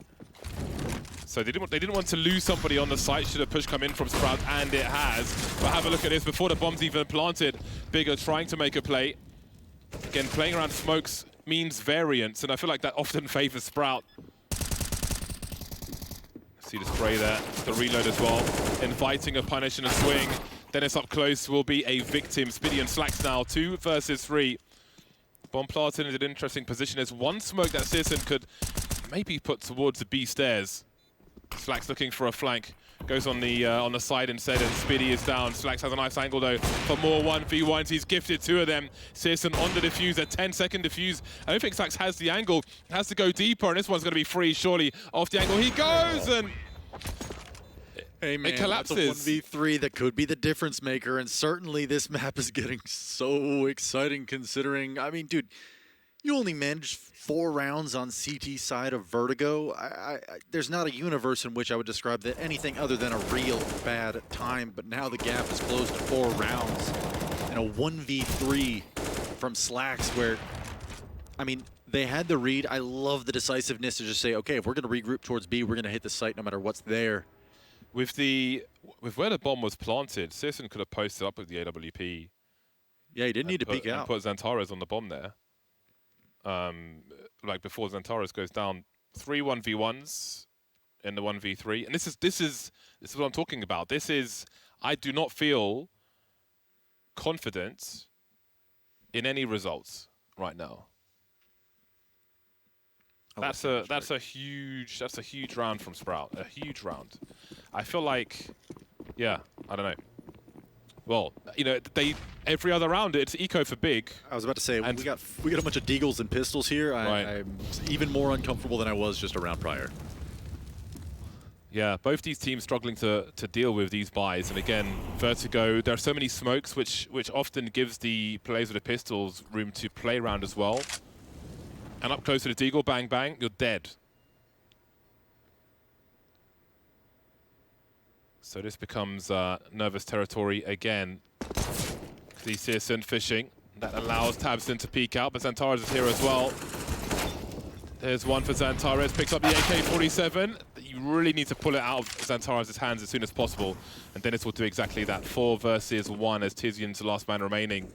So they didn't want to lose somebody on the site. Should a push come in from Sprout, and it has. But have a look at this. Before the bomb's even planted, Big are trying to make a play. Again, playing around smokes means variance, and I feel like that often favors Sprout. See the spray there, the reload as well. Inviting a punish and a swing. Dennis up close will be a victim. Spiddy and Slacks now, 2 versus 3. Bomb planted in an interesting position. There's one smoke that Searson could maybe put towards the B stairs. Slacks looking for a flank. Goes on the side instead, and Spiddy is down. Slacks has a nice angle though for more 1v1s. He's gifted 2 of them. Searson on the diffuse, a 10-second diffuse. I don't think Slacks has the angle. Has to go deeper, and this one's going to be free, surely. Off the angle he goes, and hey man, it collapses. That's a 1v3 that could be the difference maker, and certainly this map is getting so exciting considering, I mean, dude, you only managed 4 rounds on CT side of Vertigo. There's not a universe in which I would describe that anything other than a real bad time, but now the gap is closed to 4 rounds. And a 1v3 from Slacks where, I mean, they had the read. I love the decisiveness to just say, okay, if we're going to regroup towards B, we're going to hit the site no matter what's there. With where the bomb was planted, Searson could have posted up with the AWP. Yeah, he didn't need to peek out. And put Xantares on the bomb there. Like before Xantares goes down. 3 1v1s in the 1v3. And this is what I'm talking about. I do not feel confident in any results right now. That's a huge round from Sprout. A huge round. I feel like, yeah, I don't know. Well, you know, every other round it's eco for Big. I was about to say, and we got a bunch of deagles and pistols here. Right. I'm even more uncomfortable than I was just a round prior. Yeah, both these teams struggling to deal with these buys. And again, Vertigo, there are so many smokes, which often gives the players with the pistols room to play around as well. And up close to the deagle, bang, bang, you're dead. So this becomes nervous territory again. The Searson fishing. That allows Tabson to peek out, but Xantares is here as well. There's one for Xantares, picks up the AK-47. You really need to pull it out of Xantares' hands as soon as possible. And Dennis will do exactly that. 4 versus 1 as Tizian's the last man remaining.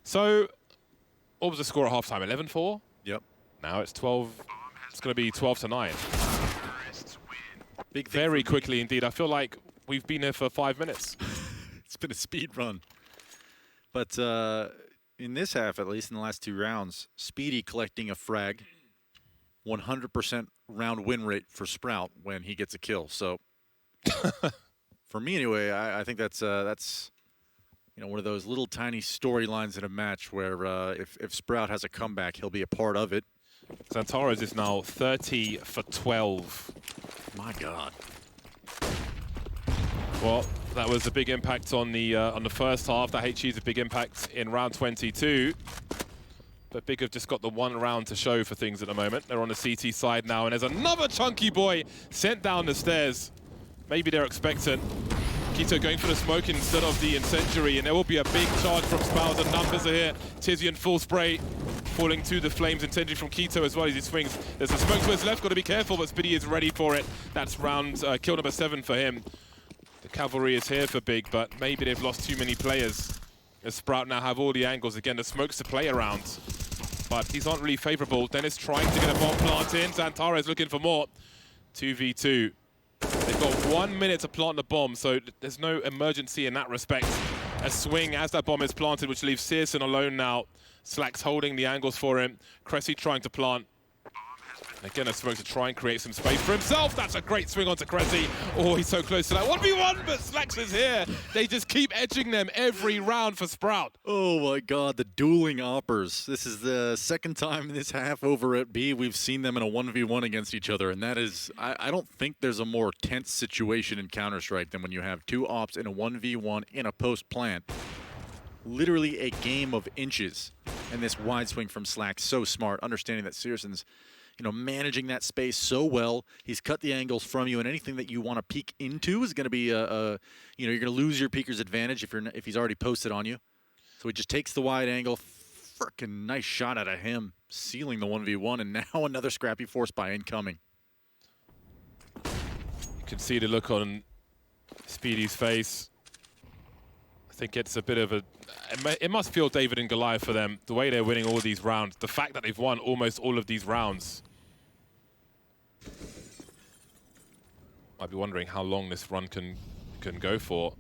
So, what was the score at halftime? 11-4? Yep. Now it's 12. It's going to be 12-9. Big Very quickly indeed. I feel like we've been here for 5 minutes. It's been a speed run. But in this half, at least in the last 2 rounds, Speedy collecting a frag. 100% round win rate for Sprout when he gets a kill. So for me anyway, I think that's you know, one of those little tiny storylines in a match where if Sprout has a comeback, he'll be a part of it. Xantares is now 30 for 12. My God. Well, That was a big impact on the first half. That HE is a big impact in round 22. But Big have just got the one round to show for things at the moment. They're on the CT side now, and there's another chunky boy sent down the stairs. Maybe they're expectant. Quito going for the smoke instead of the incendiary, and there will be a big charge from Sprout. The numbers are here. Tizian full spray, falling to the flames. Incendiary from Quito as well as he swings. There's a smoke to his left, got to be careful, but Spiddy is ready for it. That's round kill number 7 for him. The cavalry is here for Big, but maybe they've lost too many players. As Sprout now have all the angles. Again, the smokes to play around, but these aren't really favorable. Dennis trying to get a bomb plant in. Xantara is looking for more. 2v2. They've got 1 minute to plant the bomb, so there's no emergency in that respect. A swing as that bomb is planted, which leaves Searson alone now. Slack's holding the angles for him. Cressy trying to plant. Again, a smoke to try and create some space for himself. That's a great swing onto Cressy. Oh, he's so close to that 1v1, but Slacks is here. They just keep edging them every round for Sprout. Oh my god, the dueling oppers. This is the second time this half over at B we've seen them in a 1v1 against each other, and that is, I don't think there's a more tense situation in Counter-Strike than when you have two ops in a 1v1 in a post plant. Literally a game of inches, and this wide swing from Slack, so smart, understanding that Searson's managing that space so well. He's cut the angles from you, and anything that you want to peek into is going to be you're going to lose your peeker's advantage if he's already posted on you. So he just takes the wide angle. Frickin' nice shot out of him, sealing the 1v1, and now another scrappy force buy incoming. You can see the look on Speedy's face. I think it's a bit of a... It must feel David and Goliath for them, the way they're winning all these rounds. The fact that they've won almost all of these rounds. Might be wondering how long this run can go for.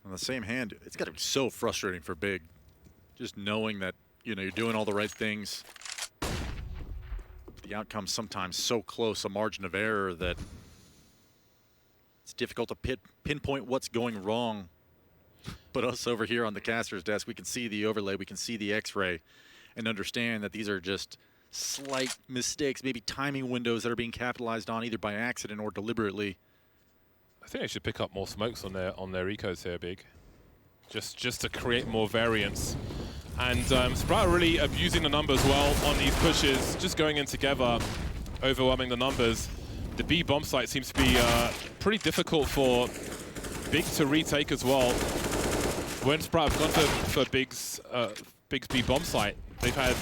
On the same hand, it's got to be so frustrating for Big, just knowing that you're doing all the right things. The outcome's sometimes so close, a margin of error, that it's difficult to pinpoint what's going wrong. But us over here on the caster's desk, we can see the overlay, we can see the X-ray, and understand that these are just slight mistakes, maybe timing windows that are being capitalized on either by accident or deliberately. I think they should pick up more smokes on their ecos here, Big. Just to create more variance. And Sprout really abusing the numbers well on these pushes, just going in together, overwhelming the numbers. The B bomb site seems to be pretty difficult for Big to retake as well. When Sprout have gone for Big's B bomb site, they've had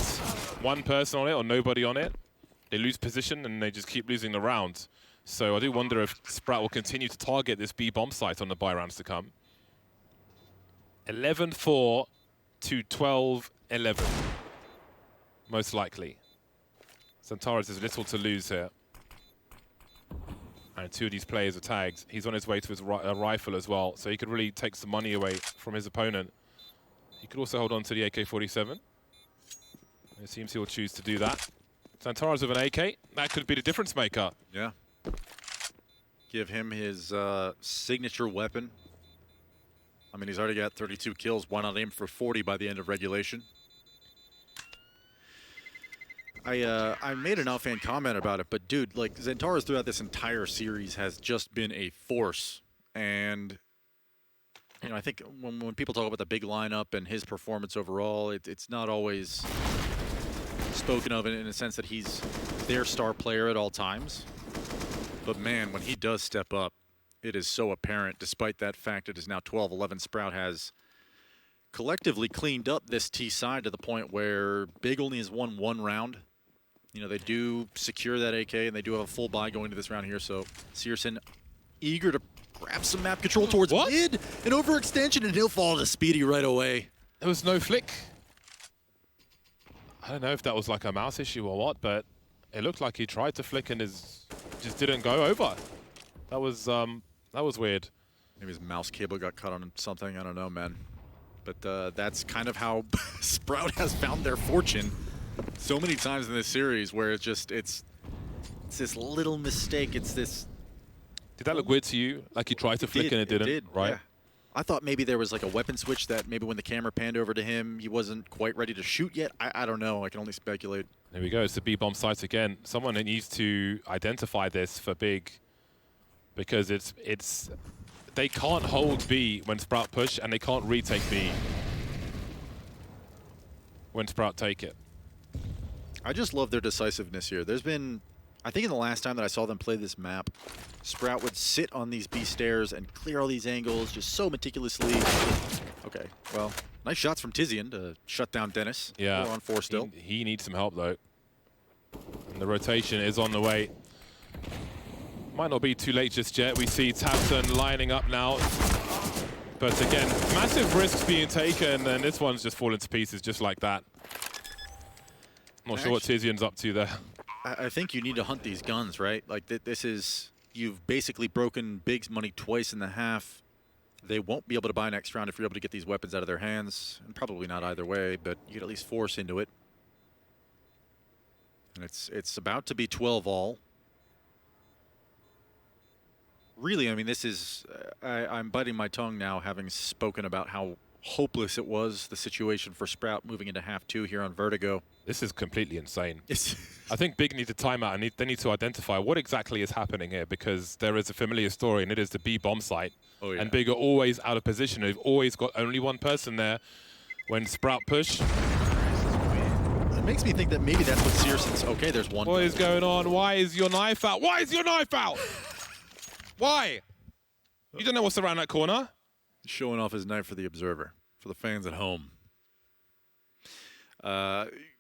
one person on it or nobody on it. They lose position and they just keep losing the round. So I do wonder if Sprout will continue to target this B bomb site on the buy rounds to come. 11-4 to 12-11, most likely. Xantara's has little to lose here. And two of these players are tagged. He's on his way to his rifle as well, so he could really take some money away from his opponent. He could also hold on to the AK-47. It seems he'll choose to do that. Xantara's with an AK. That could be the difference maker. Yeah. Give him his signature weapon. I mean, he's already got 32 kills. Why not aim for 40 by the end of regulation? I made an offhand comment about it, but dude, like, Xantara's throughout this entire series has just been a force. And, I think when people talk about the big lineup and his performance overall, it's not always spoken of in a sense that he's their star player at all times. But man, when he does step up, it is so apparent. Despite that fact, it is now 12-11. Sprout has collectively cleaned up this T side to the point where Big only has won one round. They do secure that AK, and they do have a full buy going to this round here. So Searson eager to grab some map control towards mid. An overextension, and he'll fall to Speedy right away. There was no flick. I don't know if that was like a mouse issue or what, but it looked like he tried to flick and just didn't go over. That was weird. Maybe his mouse cable got cut on something. I don't know, man. But that's kind of how Sprout has found their fortune so many times in this series, where it's this little mistake. It's this. Did that look weird to you? Like he tried to flick and it didn't, right? Yeah. I thought maybe there was like a weapon switch that maybe when the camera panned over to him, he wasn't quite ready to shoot yet. I don't know. I can only speculate. There we go. It's the B bomb site again. Someone needs to identify this for Big, because they can't hold B when Sprout push, and they can't retake B when Sprout take it. I just love their decisiveness here. There's been, I think in the last time that I saw them play this map, Sprout would sit on these B stairs and clear all these angles just so meticulously. Okay, well, nice shots from Tizian to shut down Dennis. Yeah. 4 on 4 still. He needs some help, though. And the rotation is on the way. Might not be too late just yet. We see Tabson lining up now. But again, massive risks being taken, and this one's just fallen to pieces just like that. Not sure what Tizian's up to there. I think you need to hunt these guns, right? Like, this is, you've basically broken Big's money twice in the half. They won't be able to buy next round if you're able to get these weapons out of their hands. And probably not either way, but you could at least force into it. And it's about to be 12 all. Really, I mean, this is, I'm biting my tongue now having spoken about how hopeless it was, the situation for Sprout moving into half 2 here on Vertigo. This is completely insane. It's I think Big needs a timeout, and they need to identify what exactly is happening here, because there is a familiar story, and it is the B bomb site. Oh, yeah. And Big are always out of position. They've always got only one person there when Sprout push. It makes me think that maybe that's what Searson's, okay, there's one. What is going on? Why is your knife out? Why is your knife out? Why? You don't know what's around that corner. Showing off his knife for the observer, for the fans at home.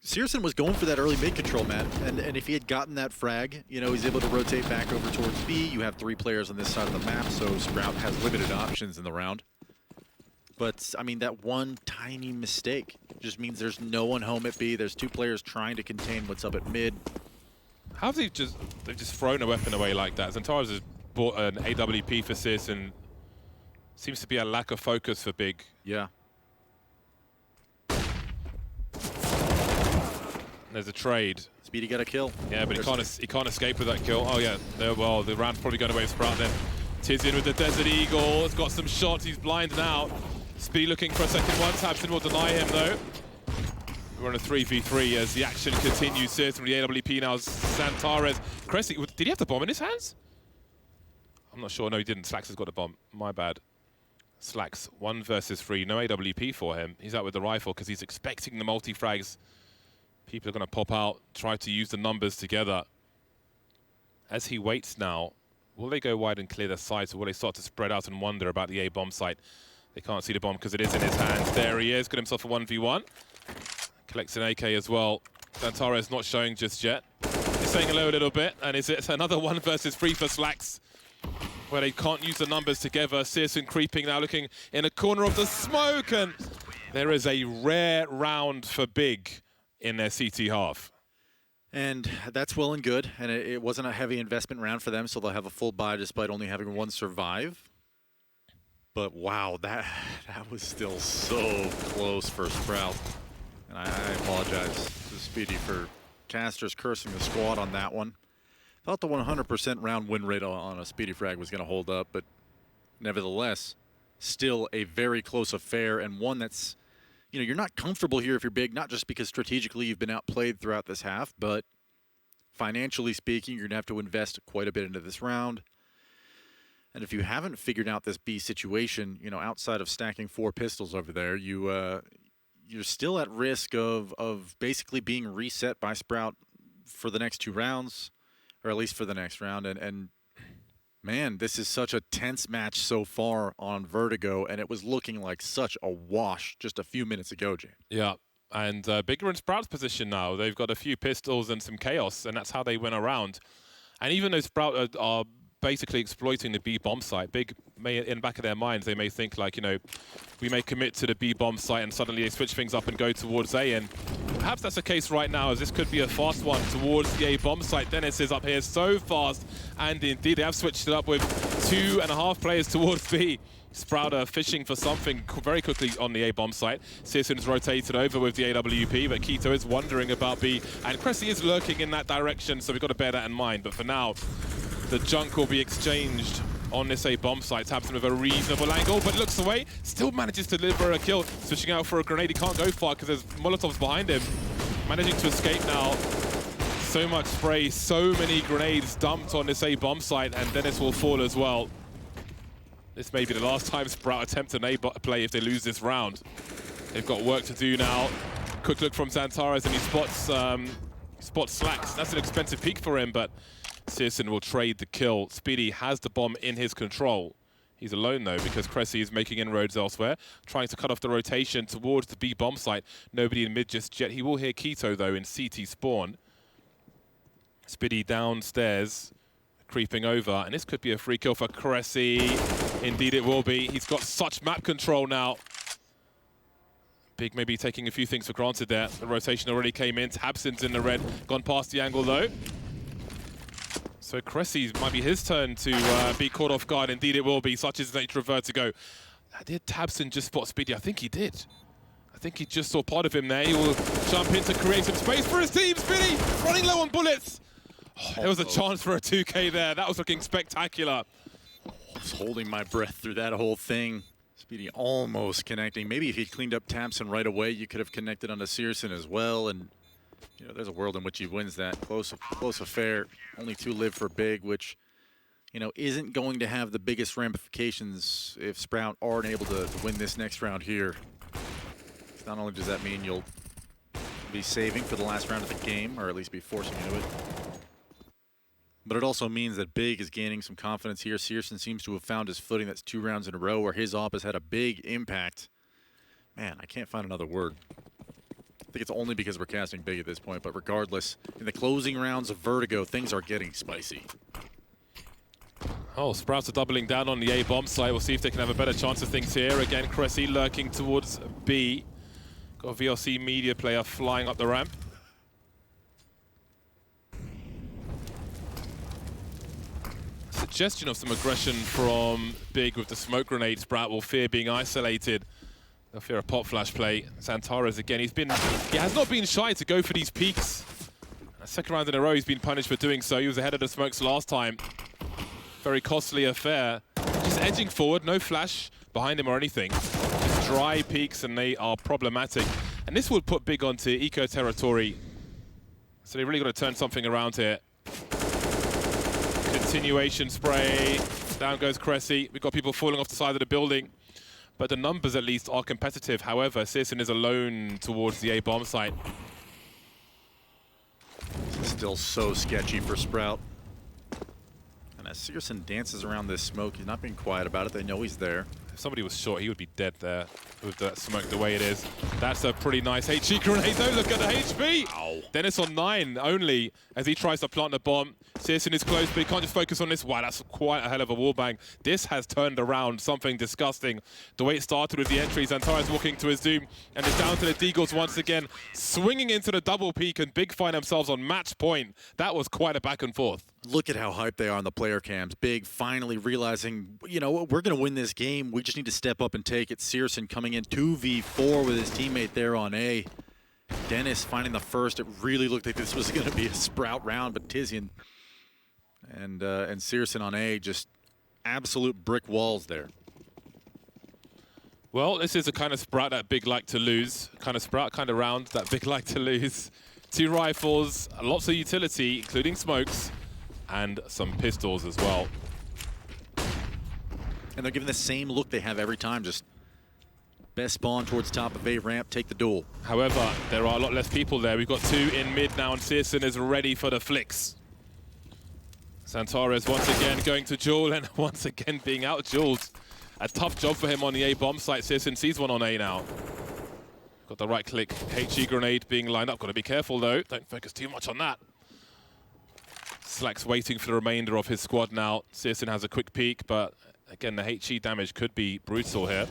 Searson was going for that early mid control, Matt, and if he had gotten that frag, you know, he's able to rotate back over towards B. You have 3 players on this side of the map, so Sprout has limited options in the round. But, I mean, that one tiny mistake just means there's no one home at B. There's 2 players trying to contain what's up at mid. How have they've just thrown a weapon away like that? Xantares has bought an AWP for Sis, and seems to be a lack of focus for Big. Yeah. There's a trade. Speedy got a kill. Yeah, but he can't escape with that kill. Oh yeah, well, the round's probably going away with Sprout then. Tizian with the Desert Eagle, has got some shots, he's blind now. Speedy looking for a second one, Tabson will deny him though. We're on a 3v3 as the action continues. Searson with the AWP now, Xantares. Cressy, did he have the bomb in his hands? I'm not sure, no he didn't. Slacks has got the bomb, my bad. Slacks, 1 versus 3, no AWP for him. He's out with the rifle because he's expecting the multi-frags. People are going to pop out, try to use the numbers together. As he waits now, will they go wide and clear their sides, or will they start to spread out and wonder about the A bomb site? They can't see the bomb because it is in his hands. There he is, got himself a 1v1. Collects an AK as well. Xantares not showing just yet. He's saying hello a little bit, and it's another 1 versus 3 for Slacks, where they can't use the numbers together. Searson creeping now, looking in a corner of the smoke, and there is a rare round for Big in their CT half. And that's well and good, and it wasn't a heavy investment round for them, so they'll have a full buy despite only having 1 survive. But wow, that was still so close for Sprout. And I apologize to Speedy for casters cursing the squad on that one. Thought the 100% round win rate on a Speedy frag was going to hold up, but nevertheless, still a very close affair, and one that's, you know, you're not comfortable here if you're Big, not just because strategically you've been outplayed throughout this half, but financially speaking, you're going to have to invest quite a bit into this round. And if you haven't figured out this B situation, you know, outside of stacking 4 pistols over there, you're still at risk of basically being reset by Sprout for the next 2 rounds, or at least for the next round. And man, this is such a tense match so far on Vertigo, and it was looking like such a wash just a few minutes ago, James. Yeah, and Big are in Sprout's position now. They've got a few pistols and some chaos, and that's how they win a round. And even though Sprout are basically exploiting the B bomb site, Big may, in the back of their minds, they may think like, you know, we may commit to the B bomb site and suddenly they switch things up and go towards A, and perhaps that's the case right now, as this could be a fast one towards the A bomb site. Dennis is up here so fast, and indeed they have switched it up with 2.5 players towards B. Sprout are fishing for something very quickly on the A bomb site. Searson's rotated over with the AWP, but Keto is wondering about B, and Cressy is lurking in that direction, so we've got to bear that in mind. But for now, the junk will be exchanged on this A bomb site. Tabson with a reasonable angle, but looks away, still manages to deliver a kill. Switching out for a grenade, he can't go far because there's Molotovs behind him. Managing to escape now. so much spray, so many grenades dumped on this A bomb site, and Dennis will fall as well. This may be the last time Sprout attempt an A play if they lose this round. They've got work to do now. Quick look from Xantares, and he spots Slacks. That's an expensive peek for him, but Searson will trade the kill. Speedy has the bomb in his control. He's alone though, because Cressy is making inroads elsewhere, trying to cut off the rotation towards the B bomb site. Nobody in mid just yet. He will hear Keto though in CT spawn. Speedy downstairs, creeping over, and this could be a free kill for Cressy. Indeed it will be. He's got such map control now. Big maybe taking a few things for granted there. The rotation already came in. Tabson's in the red, gone past the angle though. So Cressy might be his turn to be caught off guard. Indeed it will be, such is the nature of Vertigo. Did Tabson just spot Speedy? I think he did. I think he just saw part of him there. He will jump in to create some space for his team. Speedy running low on bullets. Oh, there was a chance for a 2K there. That was looking spectacular. I was holding my breath through that whole thing. Speedy almost connecting. Maybe if he'd cleaned up Tabson right away, you could have connected onto Searson as well. And you know, there's a world in which he wins that. Close affair. Only 2 live for Big, which, you know, isn't going to have the biggest ramifications if Sprout aren't able to win this next round here. Not only does that mean you'll be saving for the last round of the game, or at least be forcing into it, but it also means that Big is gaining some confidence here. Searson seems to have found his footing. That's 2 rounds in a row where his op has had a big impact. Man, I can't find another word. I think it's only because we're casting Big at this point, but regardless, in the closing rounds of Vertigo, things are getting spicy. Oh, Sprouts are doubling down on the A bomb site. We'll see if they can have a better chance of things here. Again, Cressy lurking towards B. Got a VLC media player flying up the ramp. Suggestion of some aggression from Big with the smoke grenade. Sprout will fear being isolated. They'll fear a pop flash play. Xantares again. He has not been shy to go for these peaks. A second round in a row, he's been punished for doing so. He was ahead of the smokes last time. Very costly affair. Just edging forward, no flash behind him or anything. Just dry peaks, and they are problematic. And this will put Big onto eco territory. So they really got to turn something around here. Continuation spray. Down goes Cressy. We've got people falling off the side of the building. But the numbers, at least, are competitive. However, Searson is alone towards the A bomb site. This is still so sketchy for Sprout. And as Searson dances around this smoke, he's not being quiet about it. They know he's there. If somebody was short, he would be dead there with that smoke the way it is. That's a pretty nice HE grenade, though. Look at the HP. Ow. Dennis on 9 only as he tries to plant the bomb. Searson is close, but he can't just focus on this. Wow, that's quite a hell of a wallbang. This has turned around something disgusting. The way it started with the entries, Xantares walking to his doom, and it's down to the Deagles once again, swinging into the double peak, and Big find themselves on match point. That was quite a back and forth. Look at how hyped they are on the player cams. Big finally realizing, you know, we're going to win this game. We just need to step up and take it. Searson coming in 2v4 with his teammate there on A. Dennis finding the first. It really looked like this was going to be a Sprout round, but Tizian and Searson on A, just absolute brick walls there. Well, this is a kind of Sprout that Big like to lose. Kind of Sprout, kind of round that Big like to lose. 2 rifles, lots of utility, including smokes, and some pistols as well. And they're giving the same look they have every time, just best spawn towards top of A ramp, take the duel. However, there are a lot less people there. We've got 2 in mid now, and Searson is ready for the flicks. Xantares once again going to duel, and once again being out-dueled. A tough job for him on the A bomb site. Searson sees one on A now. Got the right click. HE grenade being lined up. Got to be careful though. Don't focus too much on that. Slack's waiting for the remainder of his squad now. Searson has a quick peek, but again, the HE damage could be brutal here.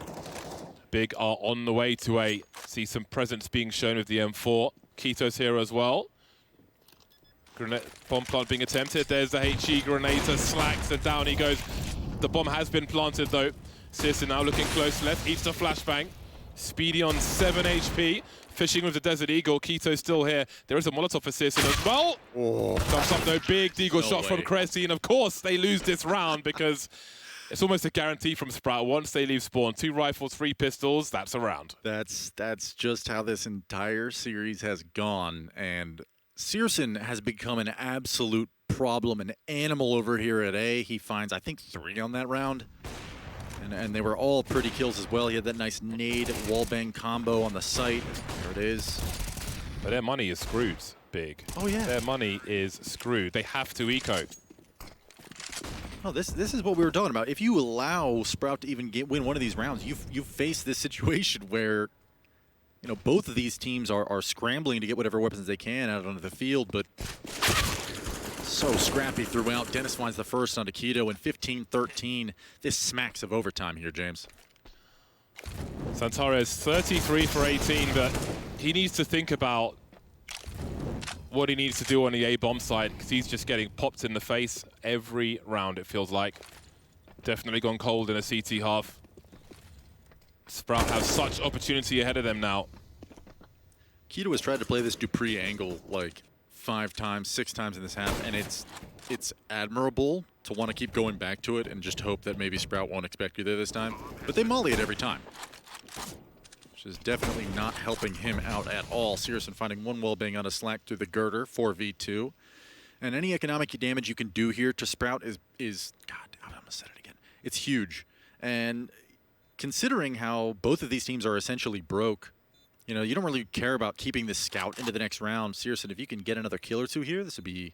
Big are on the way to A. See some presence being shown with the M4. Keto's here as well. Grenade, bomb plant being attempted. There's the HE grenade to Slacks, and down he goes. The bomb has been planted though. Searson now looking close left, eats the flashbang. Speedy on 7 HP, fishing with the Desert Eagle. Keto's still here. There is a Molotov for Searson as well. Oh. Jumps up though, big Deagle shot from Cressy, and of course they lose this round because it's almost a guarantee from Sprout. Once they leave spawn, 2 rifles, 3 pistols, that's a round. That's just how this entire series has gone, and Searson has become an absolute problem, an animal over here at A. He finds, I think, 3 on that round. And they were all pretty kills as well. He had that nice nade wallbang combo on the site. There it is. But their money is screwed, Big. Oh, yeah. Their money is screwed. They have to eco. Oh, this is what we were talking about. If you allow Sprout to even win one of these rounds, you face this situation where, you know, both of these teams are scrambling to get whatever weapons they can out onto the field, but so scrappy throughout. Dennis finds the first on Taquito, and 15-13. This smacks of overtime here, James. Santares 33 for 18, but he needs to think about what he needs to do on the A-bomb side, because he's just getting popped in the face every round, it feels like. Definitely gone cold in a CT half. Sprout have such opportunity ahead of them now. Keto has tried to play this Dupree angle like 5 times, 6 times in this half, and it's admirable to want to keep going back to it and just hope that maybe Sprout won't expect you there this time. But they molly it every time, which is definitely not helping him out at all. Searson finding 1 wallbang on a slack through the girder, 4v2. And any economic damage you can do here to Sprout is God, I almost said it again. It's huge. And considering how both of these teams are essentially broke, you know, you don't really care about keeping this scout into the next round. Searson, if you can get another kill or 2 here, this would be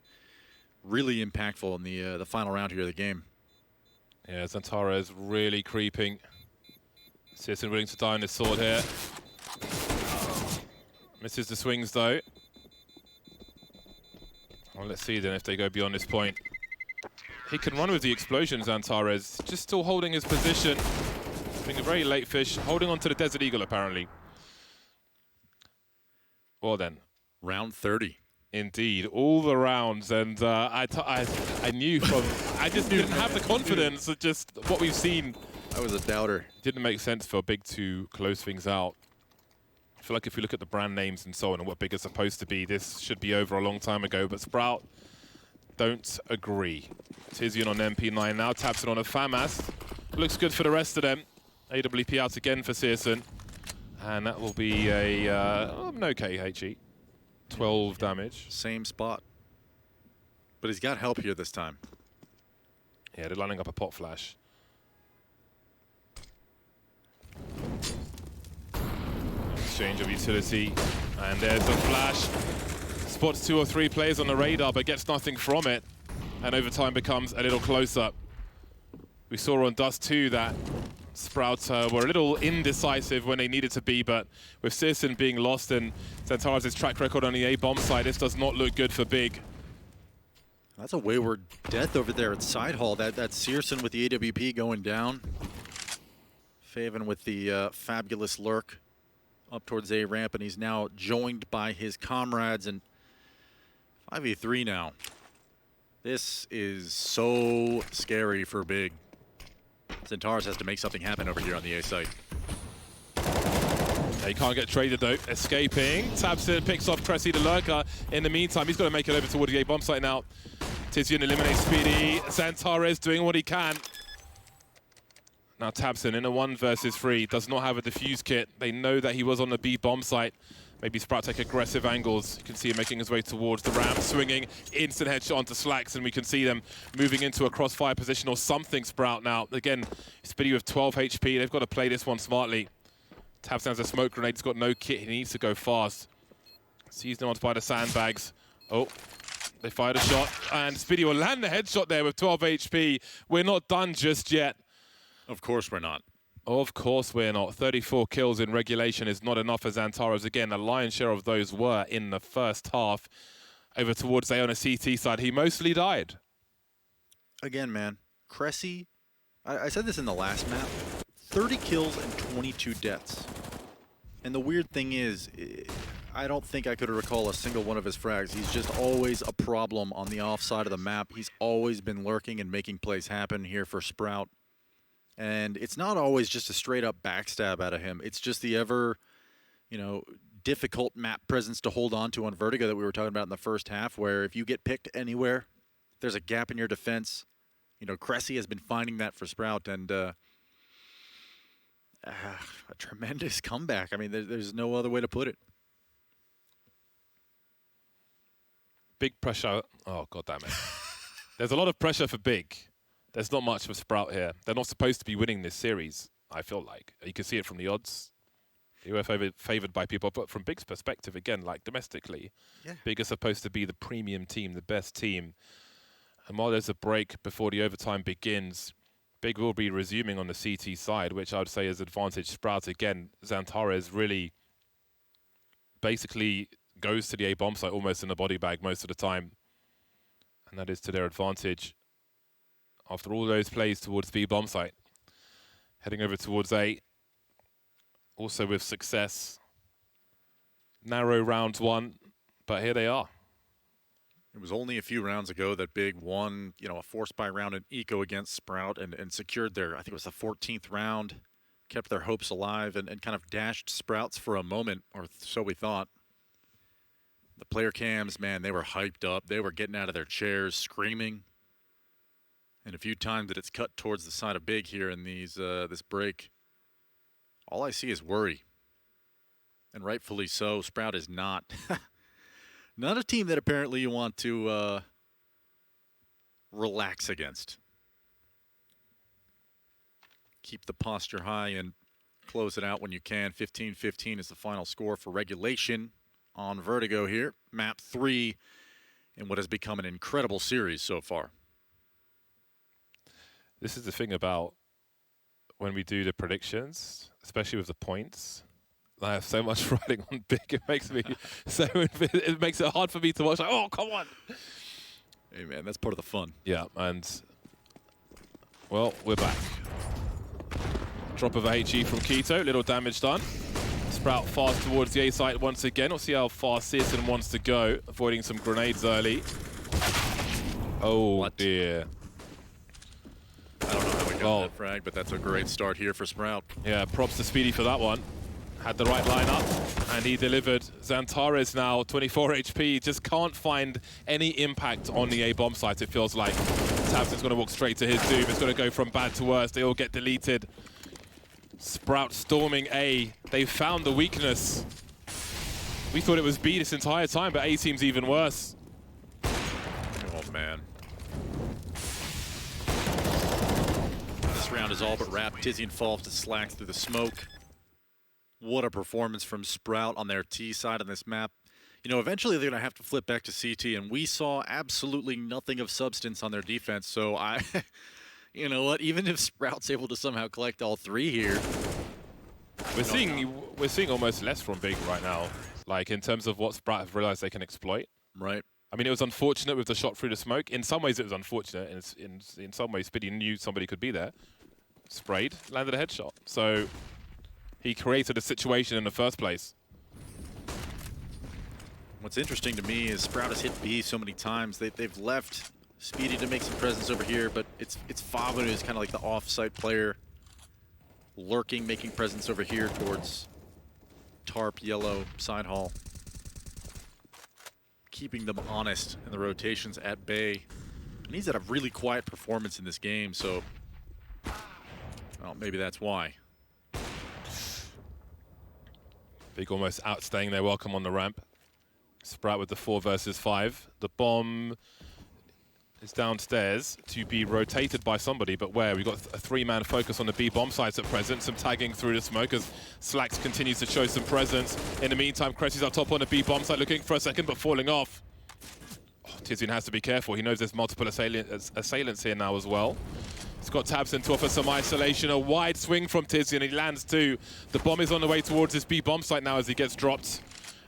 really impactful in the final round here of the game. Yeah, Zantara is really creeping. Searson willing to die on his sword here. Misses the swings though. Well, let's see then if they go beyond this point. He can run with the explosions, Antares. Just still holding his position. Being a very late fish, holding on to the Desert Eagle apparently. Well then. Round 30. Indeed, all the rounds, and I knew from, I just didn't have the confidence of just what we've seen. I was a doubter. Didn't make sense for Big to close things out. I feel like if you look at the brand names and so on and what Big is supposed to be, this should be over a long time ago, but Sprout don't agree. Tizian on MP9 now, taps it on a FAMAS. Looks good for the rest of them. AWP out again for Searson. And that will be an okay HE. 12 damage. Same spot. But he's got help here this time. Yeah, they're lining up a pot flash. Exchange of utility. And there's a flash. Spots 2 or 3 players on the radar, but gets nothing from it. And over time becomes a little closer. We saw on Dust 2 that Sprout were a little indecisive when they needed to be, but with Searson being lost and Zantara's track record on the A-bomb side, this does not look good for Big. That's a wayward death over there at side hall. That's Searson with the AWP going down. Faven with the fabulous lurk up towards A ramp, and he's now joined by his comrades, and 5v3 now. This is so scary for Big. Zantars has to make something happen over here on the A site. He can't get traded though. Escaping. Tabson picks off Cressy the lurker. In the meantime, he's got to make it over toward the A-bomb site now. Tizian eliminates Speedy. Zantares doing what he can. Now Tabson in a 1 versus 3 does not have a defuse kit. They know that he was on the B-bomb site. Maybe Sprout take aggressive angles. You can see him making his way towards the ramp, swinging, instant headshot onto Slacks, and we can see them moving into a crossfire position or something, Sprout now. Again, Speedy with 12 HP. They've got to play this one smartly. Tabson has a smoke grenade. He's got no kit. He needs to go fast. Sees no one by the sandbags. Oh, they fired a shot, and Speedy will land the headshot there with 12 HP. We're not done just yet. Of course we're not. Of course we're not. 34 kills in regulation is not enough for Zantares. Again, a lion's share of those were in the first half. Over towards A on a CT side, he mostly died. Again, man, Cressy, I said this in the last map, 30 kills and 22 deaths. And the weird thing is, I don't think I could recall a single one of his frags. He's just always a problem on the off side of the map. He's always been lurking and making plays happen here for Sprout. And it's not always just a straight-up backstab out of him. It's just the ever, you know, difficult map presence to hold on to on Vertigo that we were talking about in the first half, where if you get picked anywhere, there's a gap in your defense. You know, Cressy has been finding that for Sprout, and a tremendous comeback. I mean, there's no other way to put it. big pressure. Oh, God damn it. There's a lot of pressure for Big. There's not much for Sprout here. They're not supposed to be winning this series, I feel like. You can see it from the odds. They were favored by people, but from Big's perspective, again, like domestically, Big is supposed to be the premium team, the best team. And while there's a break before the overtime begins, Big will be resuming on the CT side, which I would say is advantage Sprout. Again, Xantares really basically goes to the A bomb site almost in the body bag most of the time. And that is to their advantage. After all those plays towards B bomb site, heading over towards A, also with success. Narrow round one, but here they are. It was only a few rounds ago that Big won, a force buy round in Eco against Sprout and secured their, I think it was the 14th round, kept their hopes alive and kind of dashed Sprouts for a moment, or so we thought. The player cams, man, they were hyped up. They were getting out of their chairs, screaming. And a few times that it's cut towards the side of Big here in this break, all I see is worry. And rightfully so. Sprout is not not a team that apparently you want to relax against. Keep the posture high and close it out when you can. 15-15 is the final score for regulation on Vertigo here. Map 3 in what has become an incredible series so far. This is the thing about when we do the predictions, especially with the points. I have so much riding on Big. It makes me it makes it hard for me to watch. Like, oh, come on. Hey, man, that's part of the fun. Yeah, and, well, we're back. Drop of a HE from Keto. Little damage done. Sprout fast towards the A site once again. We'll see how far Searson wants to go, avoiding some grenades early. Oh, what? Dear. I don't know how we got that frag, but that's a great start here for Sprout. Yeah, props to Speedy for that one. Had the right lineup, and he delivered. Xantares now, 24 HP, just can't find any impact on the A bomb site, it feels like. Tabson's going to walk straight to his doom. It's going to go from bad to worse. They all get deleted. Sprout storming A. They found the weakness. We thought it was B this entire time, but A seems even worse. Oh, man. This round is all but wrapped. Tizian falls to Slacks through the smoke. What a performance from Sprout on their T side on this map. Eventually they're going to have to flip back to CT, and we saw absolutely nothing of substance on their defense. So you know what? Even if Sprout's able to somehow collect all three here, we're seeing almost less from Big right now. Like in terms of what Sprout have realized they can exploit. Right. I mean, it was unfortunate with the shot through the smoke. In some ways, it was unfortunate. In some ways, Speedy knew somebody could be there. Sprayed, landed a headshot. So he created a situation in the first place. What's interesting to me is Sprout has hit B so many times. They've left Speedy to make some presence over here, but it's Fava who's kind of like the off-site player, lurking, making presence over here towards Tarp, Yellow, Side Hall. Keeping them honest in the rotations at Bay. And he's had a really quiet performance in this game, so well, maybe that's why. Big almost outstaying their welcome on the ramp. Sprout with the 4 versus 5. The bomb is downstairs to be rotated by somebody, but where? We've got a 3-man focus on the B bomb sites at present. Some tagging through the smoke as Slacks continues to show some presence. In the meantime, Cressy's up top on the B bomb site, looking for a second, but falling off. Oh, Tizian has to be careful. He knows there's multiple assailants here now as well. He's got Tabson to offer some isolation. A wide swing from Tizian. He lands too. The bomb is on the way towards his B bomb site now as he gets dropped.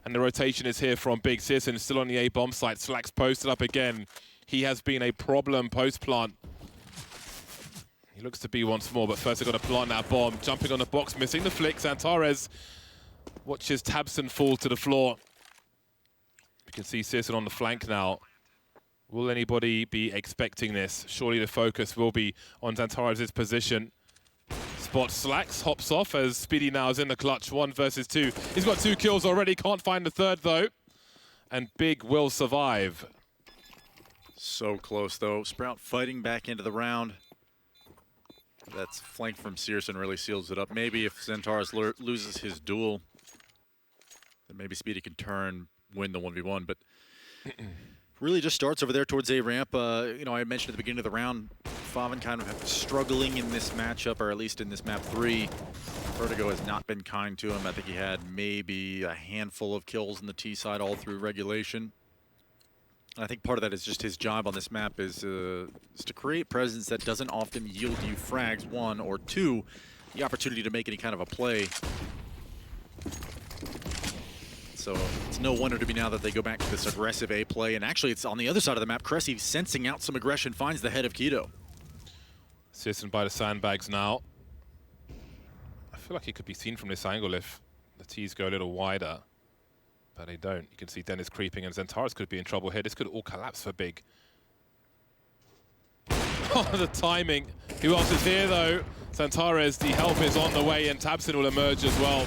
And the rotation is here from Big. Searson still on the A bomb site. Slacks posted up again. He has been a problem post-plant. He looks to be once more, but first they've got to plant that bomb. Jumping on the box, missing the flick. Xantares watches Tabson fall to the floor. You can see Searson on the flank now. Will anybody be expecting this? Surely the focus will be on Xantares' position. Spot Slacks, hops off as Speedy now is in the clutch. 1 versus 2. He's got 2 kills already, can't find the third though. And Big will survive. So close though. Sprout fighting back into the round. That's flank from Searson really seals it up. Maybe if Xantares loses his duel, then maybe Speedy can turn, win the 1v1. But really just starts over there towards A ramp. You know, I mentioned at the beginning of the round, Faven kind of struggling in this matchup, or at least in this map 3. Vertigo has not been kind to him. I think he had maybe a handful of kills in the T side all through regulation. And I think part of that is just his job on this map is to create presence that doesn't often yield you frags, 1, or 2, the opportunity to make any kind of a play. So it's no wonder to me now that they go back to this aggressive A play. And actually, it's on the other side of the map. Cressy, sensing out some aggression, finds the head of Keto. Sitting by the sandbags now. I feel like he could be seen from this angle if the T's go a little wider. But they don't. You can see Dennis creeping, and Xantares could be in trouble here. This could all collapse for Big. Oh, the timing. Who else is here, though? Xantares, the help is on the way, and Tabson will emerge as well.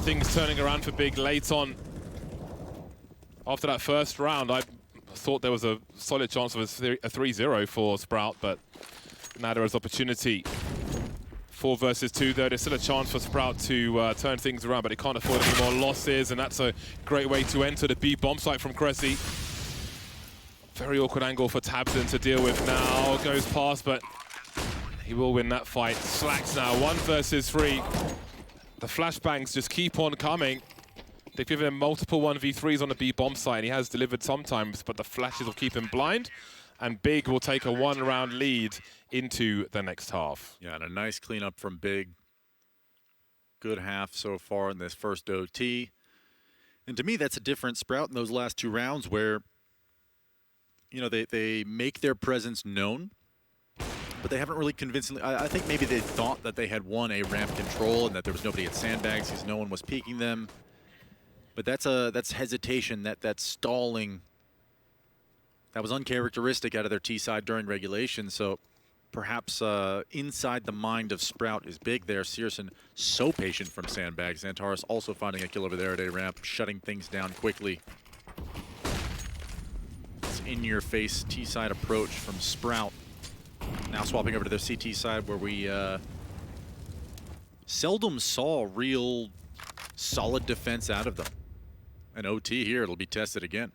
Things turning around for Big late on. After that first round, I thought there was a solid chance of a 3-0 for Sprout, but now there is opportunity. 4 versus 2, though. There's still a chance for Sprout to turn things around, but they can't afford any more losses, and that's a great way to enter the B bomb site from Cressy. Very awkward angle for Tabson to deal with now. Goes past, but he will win that fight. Slacks now, 1 versus 3. The flashbangs just keep on coming. They've given him multiple 1v3s on the B bomb site. He has delivered sometimes, but the flashes will keep him blind. And Big will take a 1-round lead into the next half. Yeah, and a nice cleanup from Big. Good half so far in this first OT. And to me, that's a different Sprout in those last 2 rounds where, you know, they make their presence known, but they haven't really convincingly. I think maybe they thought that they had won a ramp control and that there was nobody at sandbags because no one was peeking them. But that's hesitation, that's stalling. That was uncharacteristic out of their T side during regulation. So perhaps inside the mind of Sprout is Big there. Searson so patient from sandbags. Xantares also finding a kill over there at A ramp, shutting things down quickly. It's in-your-face T side approach from Sprout. Now swapping over to their CT side where we seldom saw real solid defense out of them. An OT here, it'll be tested again.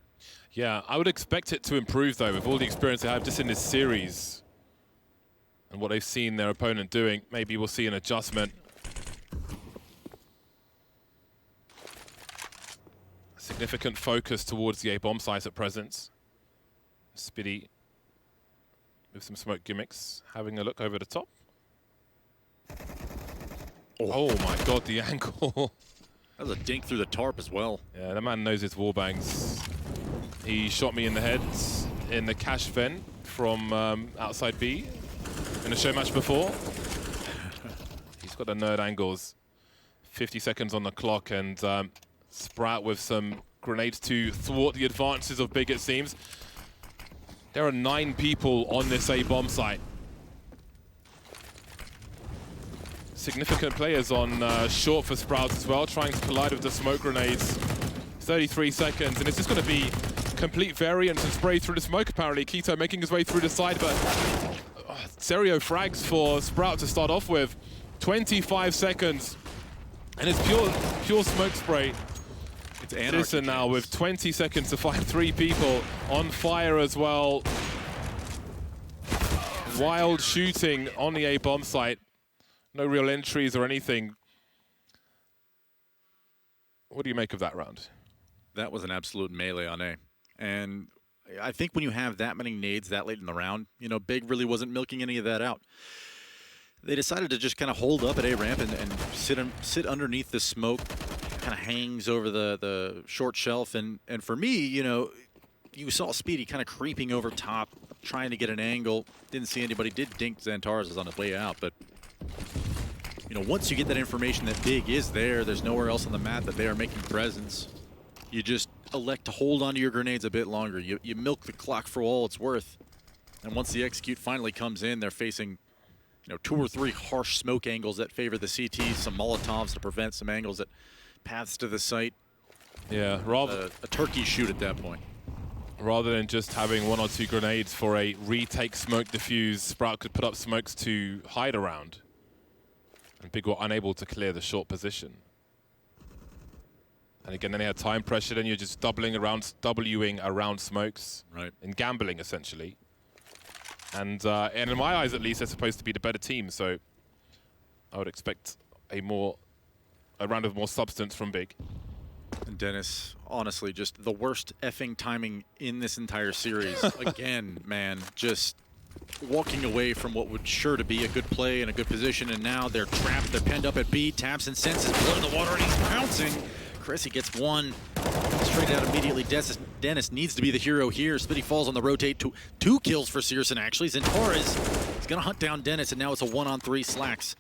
Yeah, I would expect it to improve, though, with all the experience they have just in this series and what they've seen their opponent doing. Maybe we'll see an adjustment. Significant focus towards the A-bomb sites at present. Spiddy with some smoke gimmicks, having a look over the top. Oh my god, the angle. That was a dink through the tarp as well. Yeah, the man knows his wallbangs. He shot me in the head in the cash vent from outside B in a show match before. He's got the nerd angles. 50 seconds on the clock, and Sprout with some grenades to thwart the advances of Big, it seems. There are 9 people on this A-bomb site. Significant players on short for Sprout as well, trying to collide with the smoke grenades. 33 seconds, and it's just going to be complete variance and spray through the smoke, apparently. Keto making his way through the side, but Serio frags for Sprout to start off with. 25 seconds, and it's pure smoke spray. It's anarchy. Citizen now with 20 seconds to find 3 people on fire as well. Wild shooting on the A-bomb site. No real entries or anything. What do you make of that round? That was an absolute melee on A. And I think when you have that many nades that late in the round, you know, Big really wasn't milking any of that out. They decided to just kind of hold up at A ramp and sit underneath the smoke, kind of hangs over the short shelf. And for me, you know, you saw Speedy kind of creeping over top, trying to get an angle. Didn't see anybody. Did dink Xantares on his way out, but you know, once you get that information that Big is there's nowhere else on the map that they are making presence, you just elect to hold onto your grenades a bit longer. You milk the clock for all it's worth. And once the execute finally comes in, they're facing, you know, 2 or 3 harsh smoke angles that favor the CTs, some Molotovs to prevent some angles that paths to the site. Yeah, a turkey shoot at that point. Rather than just having 1 or 2 grenades for a retake smoke diffuse, Sprout could put up smokes to hide around. And Big were unable to clear the short position. And again, then they had time pressure, then you're just Wing around smokes. Right. And gambling, essentially. And in my eyes, at least, they're supposed to be the better team, so I would expect a round of more substance from Big. And Dennis, honestly, just the worst effing timing in this entire series. Again, man, just walking away from what would sure to be a good play and a good position, and now they're trapped, they're penned up at B. Tabson senses blood in the water, and he's pouncing. Cressy gets one straight out immediately. Dennis needs to be the hero here. Spitty falls on the rotate. Two kills for Searson, actually. Zentaris is going to hunt down Dennis, and now it's a 1-on-3 Slacks.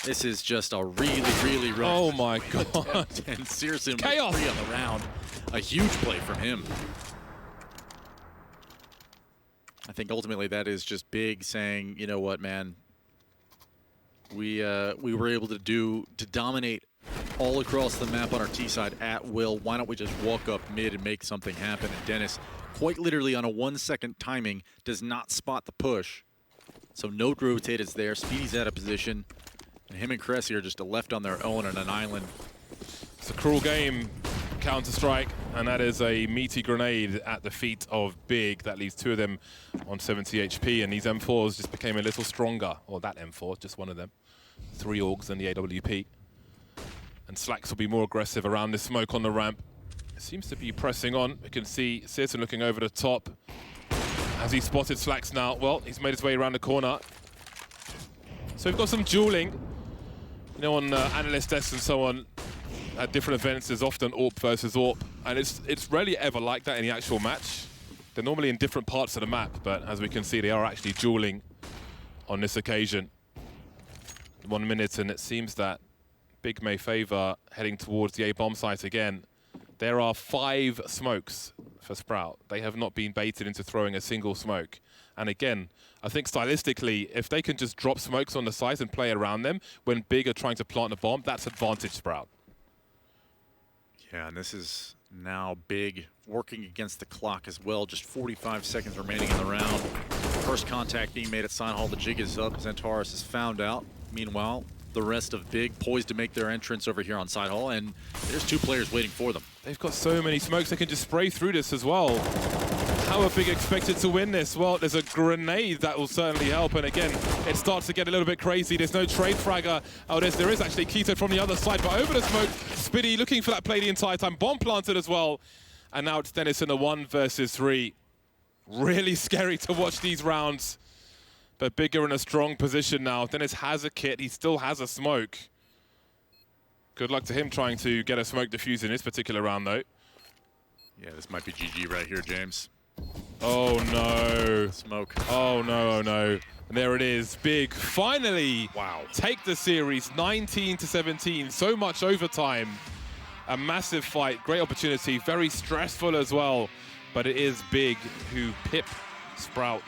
This is just a really rough. Oh my God. And Searson Chaos. with 3 on the round. A huge play from him. I think ultimately that is just Big saying, you know what, man, we were able to dominate all across the map on our T side at will. Why don't we just walk up mid and make something happen? And Dennis, quite literally on a 1-second timing, does not spot the push. So no rotate is there. Speedy's out of position. And him and Cressy are just left on their own on an island. It's a cruel game, Counter-Strike, and that is a meaty grenade at the feet of Big. That leaves 2 of them on 70 HP, and these M4s just became a little stronger. Or that M4, just one of them. 3 AUGs and the AWP. And Slacks will be more aggressive around this smoke on the ramp. It seems to be pressing on. We can see Searson looking over the top. Has he spotted Slacks now? Well, he's made his way around the corner. So we've got some dueling. You know, on analyst desks and so on, at different events, there's often AWP versus AWP. And it's rarely ever like that in the actual match. They're normally in different parts of the map, but as we can see, they are actually dueling on this occasion. 1 minute, and it seems that Big may favor heading towards the A-bomb site again. There are 5 smokes for Sprout. They have not been baited into throwing a single smoke. And again, I think stylistically, if they can just drop smokes on the site and play around them when Big are trying to plant a bomb, that's advantage Sprout. Yeah, and this is now Big working against the clock as well. Just 45 seconds remaining in the round. First contact being made at Sign Hall. The jig is up. Zentaris is found out. Meanwhile, the rest of Big poised to make their entrance over here on Side Hall, and there's 2 players waiting for them. They've got so many smokes, they can just spray through this as well. How are Big expected to win this? Well, there's a grenade that will certainly help, and again, it starts to get a little bit crazy. There's no trade fragger. Oh, there is actually Keto from the other side, but over the smoke, Spitty looking for that play the entire time. Bomb planted as well, and now it's Dennis in a 1 versus 3. Really scary to watch these rounds. But Big are in a strong position now. Dennis has a kit. He still has a smoke. Good luck to him trying to get a smoke defuse in this particular round, though. Yeah, this might be GG right here, James. Oh, no. Smoke. Oh, no, oh, no. And there it is. Big finally take the series 19-17. So much overtime. A massive fight. Great opportunity. Very stressful as well. But it is Big who pip Sprout.